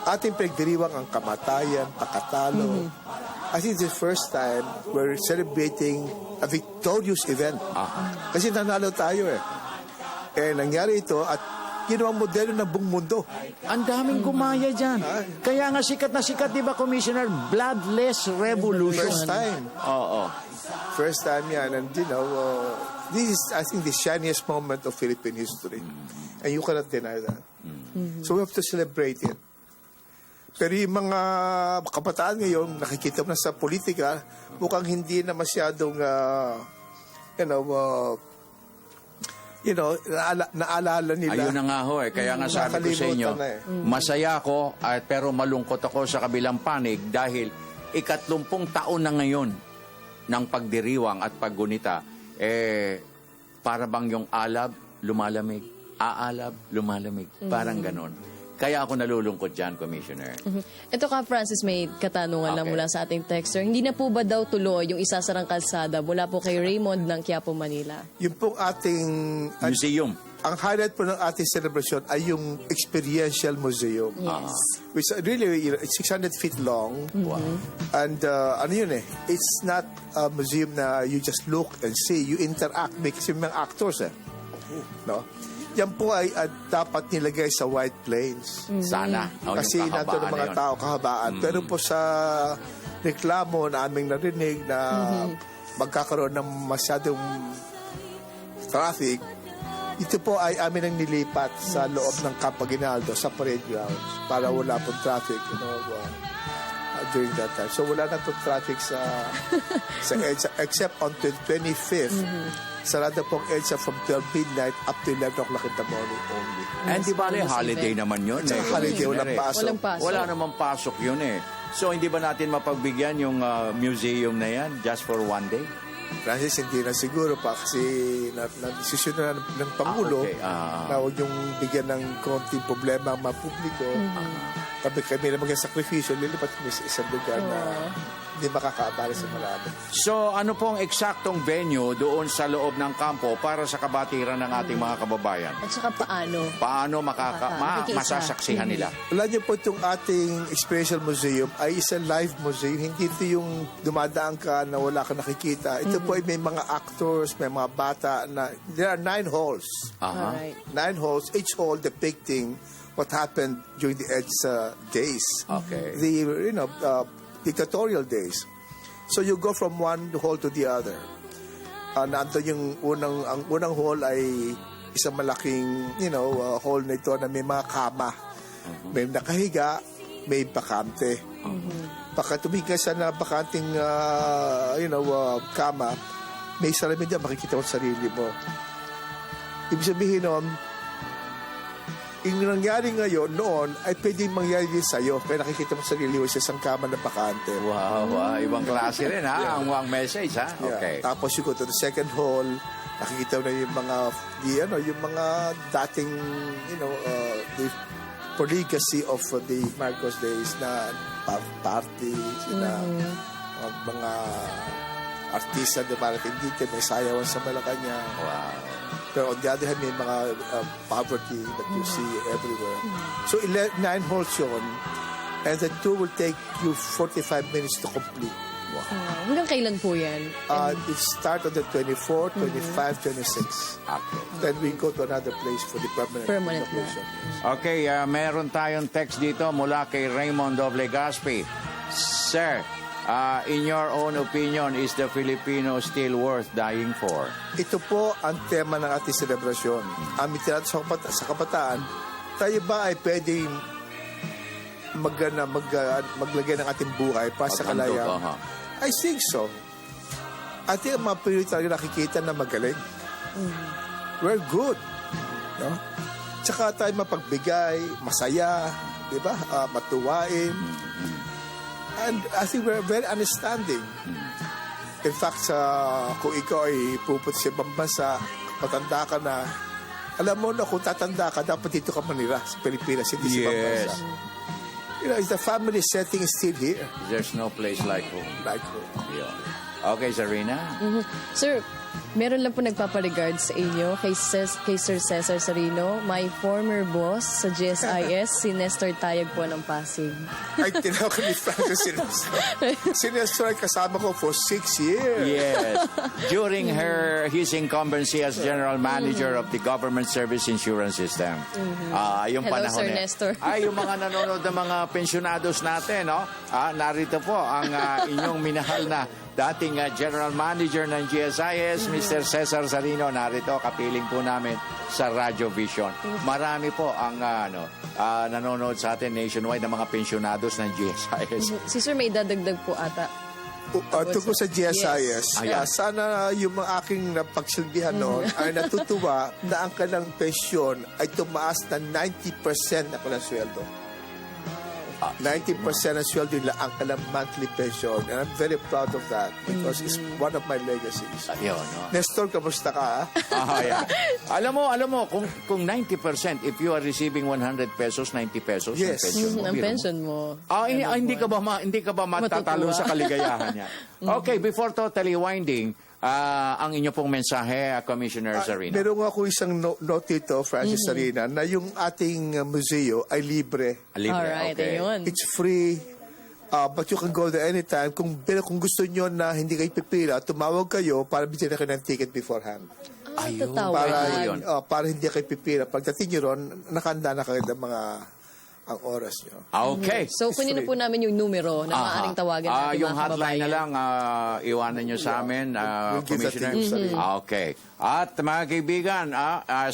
ating pagdiriwang ang kamatayan, pakatalo. I think this is the first time we're celebrating a victorious event. Kasi nanalo tayo nangyari ito at ginawang modelo ng buong mundo. Ang daming gumaya dyan. Kaya nga sikat na sikat, di ba, Commissioner? Bloodless Revolution. First time. First time yan. And this is, I think, the shiniest moment of Philippine history. And you cannot deny that. So we have to celebrate it. Pero yung mga kabataan ngayon, nakikita mo na sa politika, mukhang hindi na masyadong, naalala nila. Ayun na nga kaya nga sabi ko sa inyo, masaya ako, pero malungkot ako sa kabilang panig dahil 30 taon na ngayon ng pagdiriwang at paggunita, para bang yung alab, lumalamig, aalab, lumalamig, parang ganon. Kaya ako nalulungkot dyan, Commissioner. Ito Ka Francis, may katanungan lang mula sa ating texter. Hindi na po ba daw tuloy yung isasarang kalsada mula po kay Raymond ng Quiapo, Manila? Yung pong ating... museum. Ang highlight po ng ating celebration ay yung experiential museum. Yes. Which really, it's 600 feet long. And it's not a museum na you just look and see. You interact because yung mga actors no? Yan po ay dapat nilagay sa White Plains. Sana. Kasi nato ng mga tao kahabaan. Pero po sa reklamo na aming narinig na magkakaroon ng masyadong traffic, ito po ay amin ang nilipat sa loob ng Camp Aguinaldo sa parade grounds para wala pong traffic during that time. So wala na pong traffic sa EDSA except on the 25th. Sarada pong EDSA from 12 midnight up to 11 o'clock in the morning only. And di ba holiday naman yun? Holiday, walang pasok. Wala namang pasok yun So hindi ba natin mapagbigyan yung museum na yan just for one day? Francis, hindi na siguro pa kasi na-desisyon na ng Pangulo na huwag yung bigyan ng konting problema ang mga publiko. Kami na mag-sakripisyo, lilipat kami sa isang lugar na hindi makakaabala sa marami. So ano pong eksaktong venue doon sa loob ng kampo para sa kabatiran ng ating mga kababayan? At saka paano? Paano masasaksihan nila? Wala niyo po itong ating experiential museum ay isang live museum. Hindi ito yung dumadaan ka na wala ka nakikita. Ito po ay may mga actors, may mga bata na there are 9 halls. 9 halls, each hall depicting what happened during the EDSA days. Okay. The dictatorial days. So you go from one hall to the other. Nandun yung unang hall ay isang malaking hall na ito na may mga kama May nakahiga, may bakante. Baka tumingin ka sa bakanting kama, may salamin dyan, makikita mo sa sarili mo. Ibig sabihin nun, yung nangyari noon, ay pwedeng mangyari din sa'yo. Kaya nakikita mo sa sarili mo sa isang kama na bakante. Wow, ibang klase rin ha, ang message ha. Okay. Yeah. Tapos you go to the second hall, nakikita mo na yung mga dating, the legacy of the Marcos days na parties, na mga artista na parating dito, may sayawan sa Malacanang. Wow. Pero on the other hand, may mga poverty that you see everywhere. So 9 holes yun, and the tour will take you 45 minutes to complete. Hanggang kailan po yan? It start on the 24, 25, 26. Okay. Then we go to another place for the permanent location. Okay, meron tayong text dito mula kay Raymond Doblegaspi. Sir, in your own opinion, is the Filipino still worth dying for? Ito po ang tema ng ating selebrasyon. Ang itinato sa kabataan, tayo ba ay pwedeng maglagay ng ating buhay para sa kalayaan? I think so. Ating mga Pinoy talaga nakikita na magaling. We're good. No? Tsaka tayo mapagbigay, masaya, di ba? Matuwain. And I think we're very understanding. In fact, kung ikaw ay pupunta sa ibang bansa, patanda ka na, alam mo na kung tatanda ka, dapat dito ka manira sa Pilipinas, hindi sa ibang bansa. The family setting is still here. There's no place like home. Like home. Yeah. Okay, Zarina? Sir, meron lang po nagpaparegard sa inyo kay Sir Cesar Sarino, my former boss sa GSIS, si Nestor Tayag po ng Pasig. Ay, tinawag ko ni Francis si Nestor. Si Nestor ay kasama ko for 6 years. Yes. During his incumbency as General Manager of the Government Service Insurance System. Yung Hello, panahon Sir Nestor. yung mga nanonood ng mga pensionados natin, no? Narito po ang inyong minahal na dating General Manager ng GSIS, Mr. Cesar Sarino, narito, kapiling po namin sa Radyo Vision. Marami po ang nanonood sa atin nationwide ng mga pensionados ng GSIS. Si Sir may dadagdag po ata. Tungkol sa GSIS, sana yung mga aking napagsilbihan noon ay natutuwa na ang kanilang pensyon ay tumaas na 90% na kanilang sweldo. 90% ng sweldo nila ang kanilang monthly pension. And I'm very proud of that because it's one of my legacies. Nestor, kamusta ka? Yeah. Alam mo, kung 90%, if you are receiving 100 pesos, 90 pesos, yes, ang pension mo. Hindi ka ba matatalo sa kaligayahan niya? Okay, before totally winding, ang inyo pong mensahe, Commissioner Sarina. Meron ako isang note dito, Francis Sarina, na yung ating museo ay libre. Alright, ayun. It's free, but you can go there anytime. Kung gusto nyo na hindi kayo pipila, tumawag kayo para bigyan kayo ng ticket beforehand. Ayun. Para hindi kayo pipila. Pagdating nyo ron, nakahanda na kayo ng mga ang oras nyo. Okay. So, kunin na po namin yung numero na maaaring tawagan natin yung hotline na lang, iwanan nyo sa amin, Commissioner. Okay. At mga kaibigan,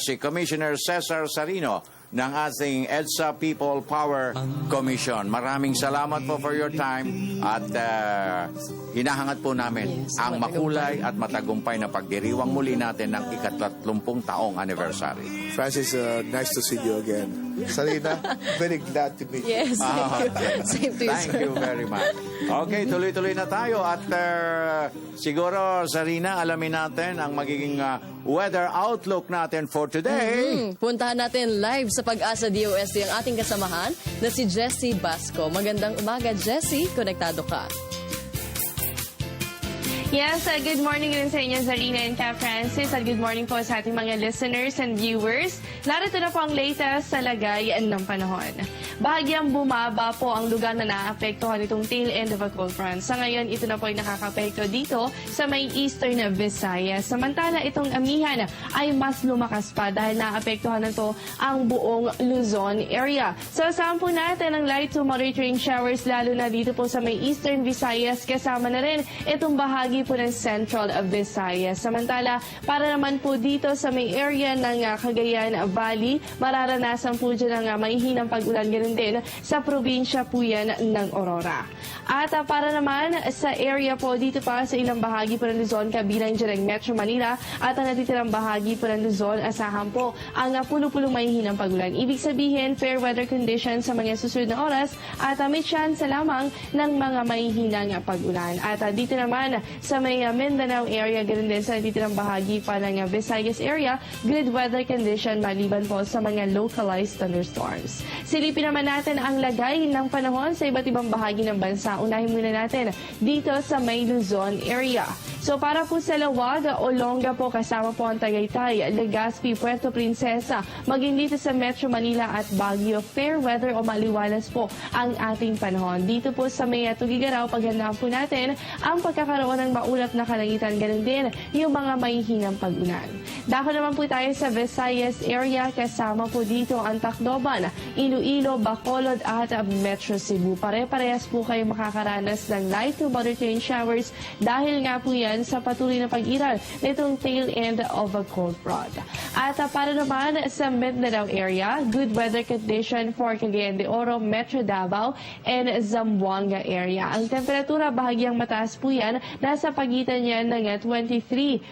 si Commissioner Cesar Sarino ng ating EDSA People Power Commission. Maraming salamat po for your time at hinahangat po namin ang makulay at matagumpay na pagdiriwang muli natin ng ika-30 taong anniversary. Francis, nice to see you again. Sarina, very glad to meet you. Yes. Same to you, Thank you very much. Okay, tuloy-tuloy na tayo at siguro, Sarina, alamin natin ang magiging weather outlook natin for today. Puntahan natin live sa Pag-asa DOST ang ating kasamahan na si Jessie Basco. Magandang umaga, Jessie. Konektado ka. Yes, good morning rin sa inyo, Zarina and Ka Francis. At good morning po sa ating mga listeners and viewers. Narito na po ang latest sa lagayan ng panahon. bahagyang bumaba po ang lugar na naapektuhan itong tail end of a cold front. Sa ngayon, ito na po ay nakakapekto dito sa may eastern Visayas. Samantala, itong amihan ay mas lumakas pa dahil naapektuhan na to ang buong Luzon area. So, asahan po natin ang light to moderate rain showers lalo na dito po sa may eastern Visayas, kasama na rin itong bahagi po ng central Visayas. Samantala, para naman po dito sa may area ng Cagayan Valley, mararanasan po dyan ang mahihinang pag-ulan, ganun din sa probinsya po yan ng Aurora. At para naman sa area po dito pa sa ilang bahagi po ng Luzon, kabilang dyan ang Metro Manila at ang natitirang bahagi po ng Luzon, asahan po ang pulo-pulong mahihinang pag-ulan. Ibig sabihin, fair weather conditions sa mga susunod na oras at may chance lamang ng mga mahihinang pag-ulan. At dito naman sa may Mindanao area, ganun din sa natitirang bahagi pa ng Visayas area, good weather condition maliban po sa mga localized thunderstorms. Silipin naman natin ang lagay ng panahon sa iba't ibang bahagi ng bansa. Unahin muna natin dito sa may Luzon area. So para po sa Lawag, Olonga po kasama po ang Tagaytay, Legazpi, Puerto Princesa, maging dito sa Metro Manila at Baguio, fair weather o maliwalas po ang ating panahon. Dito po sa may Tugigaraw, paghandaan po natin ang pagkakaroon ng maulap na kalangitan, ganun din yung mga mahihinang pag-ulan. Dako naman po tayo sa Visayas area, kasama po dito ang Tacloban, Iloilo, Bacolod at Metro Cebu. Pare-parehas po kayo makakaranas ng light to moderate rain showers dahil nga po yan sa patuloy na pag-iral nitong tail end of a cold front. At para naman sa Mindanao area, good weather condition for Cagayan de Oro, Metro Davao, and Zamboanga area. Ang temperatura bahagyang mataas po yan, nasa pagitan yan ng 23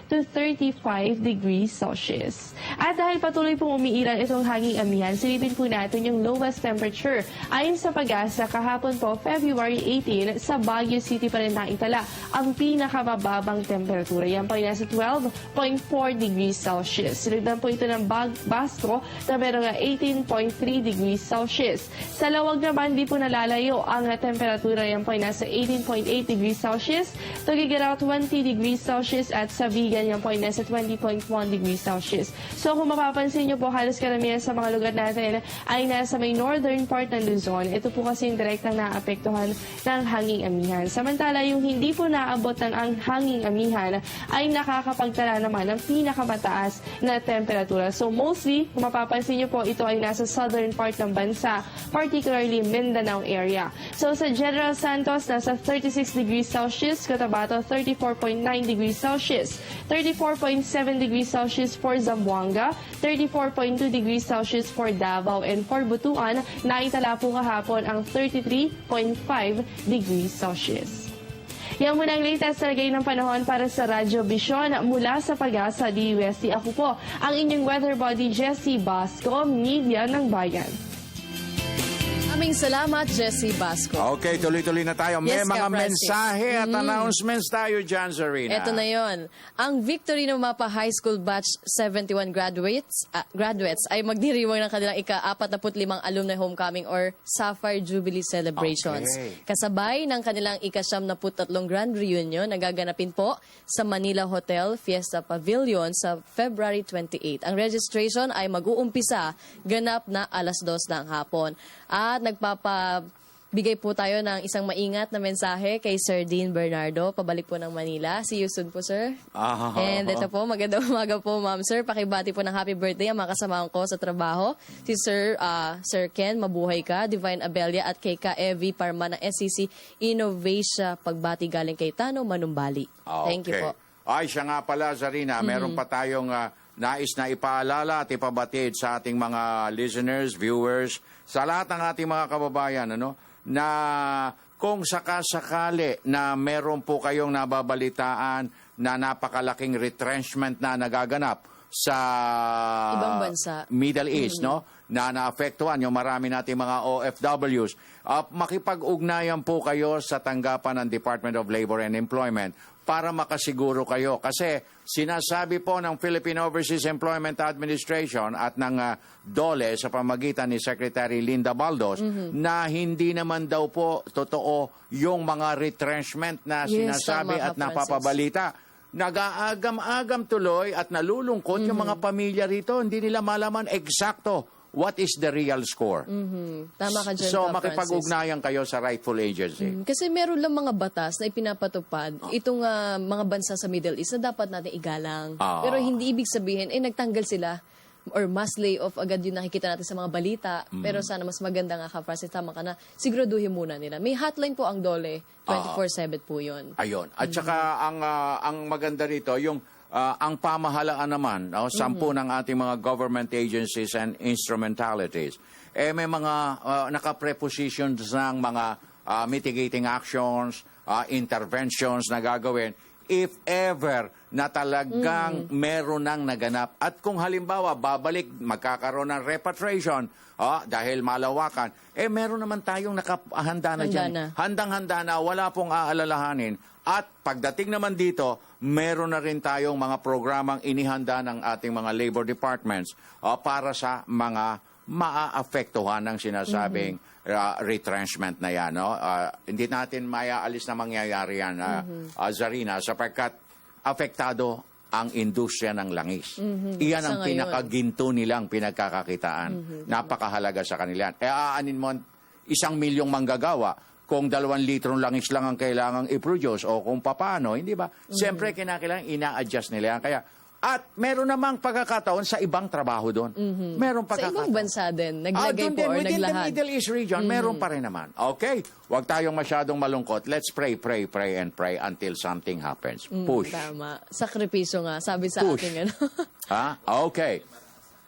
to 35 degrees Celsius. At dahil patuloy pong umiiral itong hanging amihan, silipin po natin yung lowest temperature. Ayon sa Pag-asa, kahapon po, February 18, sa Baguio City pa rin naitala ang pinakamababang temperatura. Yan po ay nasa 12.4 degrees Celsius. Sinigdan po ito ng Basco na merong 18.3 degrees Celsius. Sa Lawag naman, di po nalalayo ang temperatura. Yan po ay nasa 18.8 degrees Celsius. Tugigaraw, 20 degrees Celsius at sa Vigan, yan po ay nasa 20.1 degrees Celsius. So kung mapapansin nyo po, halos karamihan sa mga lugar natin ay nasa may northern part ng Luzon. Ito po kasi yung direktang naapektuhan ng hanging amihan. Samantala, yung hindi po naabot ng ang hanging amihan ay nakakapagtala naman ng pinakamataas na temperatura. So mostly, kung mapapansin nyo po, ito ay nasa southern part ng bansa, particularly Mindanao area. So sa General Santos, nasa 36 degrees Celsius, Cotabato 34.9 degrees Celsius, 34.7 degrees Celsius for Zamboanga, 34.2 degrees Celsius for Davao, and for Butuan, naitala po kahapon ang 33.5 degrees Celsius. Yan muna ang latest na lagay ng panahon para sa Radyo Vision mula sa Pag-asa DUST. Ako po ang inyong weather body, Jessie Basco, Media ng Bayan. Maraming salamat, Jessie Basco. Okay, tuloy-tuloy na tayo. May Yes, mga Ka, Francis. mensahe at announcements tayo dyan, Zarina. Ito na yon. Ang Victory ng Mapa High School Batch 71 graduates ay magdiriwang ng kanilang ika-45 Alumni Homecoming or Sapphire Jubilee Celebrations. Okay. Kasabay ng kanilang ika-73 Grand Reunion na gaganapin po sa Manila Hotel Fiesta Pavilion sa February 28. Ang registration ay mag-uumpisa ganap na 2:00 ng hapon. At nagpapabigay po tayo ng isang maingat na mensahe kay Sir Dean Bernardo, pabalik po ng Manila. See you soon po, sir. And ito po, magandang umaga po, ma'am, sir. Pakibati po ng happy birthday ang mga kasamahan ko sa trabaho. Si Sir Ken, mabuhay ka, Divine Abelia at kay Ka Evie Parma ng SCC Innovation. Pagbati galing kay Tano Manumbali. Thank you po. Ay, siya nga pala, Zarina, meron pa tayong nais na ipaalala at ipabatid sa ating mga listeners, viewers, sa lahat ng ating mga kababayan, na kung sakasakali na meron po kayong nababalitaan na napakalaking retrenchment na nagaganap sa ibang bansa, Middle East, na naapektuhan yung marami nating mga OFWs, makipag-ugnayan po kayo sa tanggapan ng Department of Labor and Employment para makasiguro kayo. Kasi sinasabi po ng Philippine Overseas Employment Administration at ng DOLE sa pamagitan ni Secretary Linda Baldos na hindi naman daw po totoo yung mga retrenchment na sinasabi at napapabalita. Nag-aagam-agam tuloy at nalulungkot yung mga pamilya rito. Hindi nila malaman eksakto what is the real score. Tama ka dyan, So, Francis. makipag-ugnayan kayo sa rightful agency. Kasi meron lang mga batas na ipinapatupad itong mga bansa sa Middle East na dapat natin igalang. Pero hindi ibig sabihin, nagtanggal sila or mass layoff agad yung nakikita natin sa mga balita. Pero sana mas maganda nga ka, Francis, tama ka na, siguraduhin muna nila. May hotline po ang DOLE, 24/7 po yun. Ayun. At saka ang maganda rito, yung ang pamahalaan naman, 10 ng ating mga government agencies and instrumentalities, may mga naka-prepositions ng mga mitigating actions, interventions na gagawin if ever na talagang meron nang naganap. At kung halimbawa, babalik, magkakaroon ng repatriation, dahil malawakan, meron naman tayong nakahanda na dyan. Handang-handa na, wala pong aalalahanin. At pagdating naman dito, meron na rin tayong mga programang inihanda ng ating mga labor departments para sa mga maaapektuhan ng sinasabing retrenchment na yan. Hindi natin mayaalis na mangyayari yan, Zarina, sapagkat apektado ang industriya ng langis. Iyan ang pinakaginto nilang pinagkakakitaan. Napakahalaga sa kanila. Aanin mo 1 milyong manggagawa kung 2 litrong langis lang ang kailangang i-produce o kung paano, hindi ba? Siyempre, kinakailangan ina-adjust nila yan. Kaya, at meron namang pagkakataon sa ibang trabaho doon. Meron Sa pagkakataon. ibang bansa din, naglagay po or within the naglahad. Middle East region, meron pa rin naman. Okay, huwag tayong masyadong malungkot. Let's pray until something happens. Push. Tama. Sakripisyo nga, sabi sa Push. ating ano. Okay.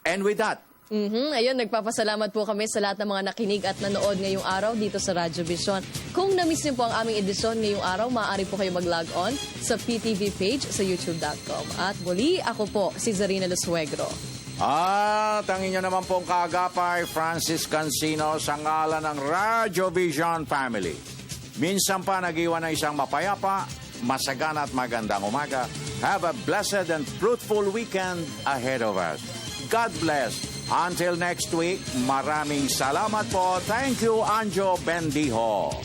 And with that, Ayun, nagpapasalamat po kami sa lahat ng mga nakinig at nanood ngayong araw dito sa Radyo Vision. Kung na-miss niyo po ang aming edisyon ngayong araw, maaari po kayo mag-log on sa PTV page sa youtube.com. At muli, ako po, si Zarina Lusuegro. At ang inyo naman pong kaagapay, Francis Cancino, sa ngalan ng Radyo Vision Family. Minsan pa nag-iwan ng isang mapayapa, masagana at magandang umaga. Have a blessed and fruitful weekend ahead of us. God bless. Until next week, maraming salamat po. Thank you, Anjo Bendijo.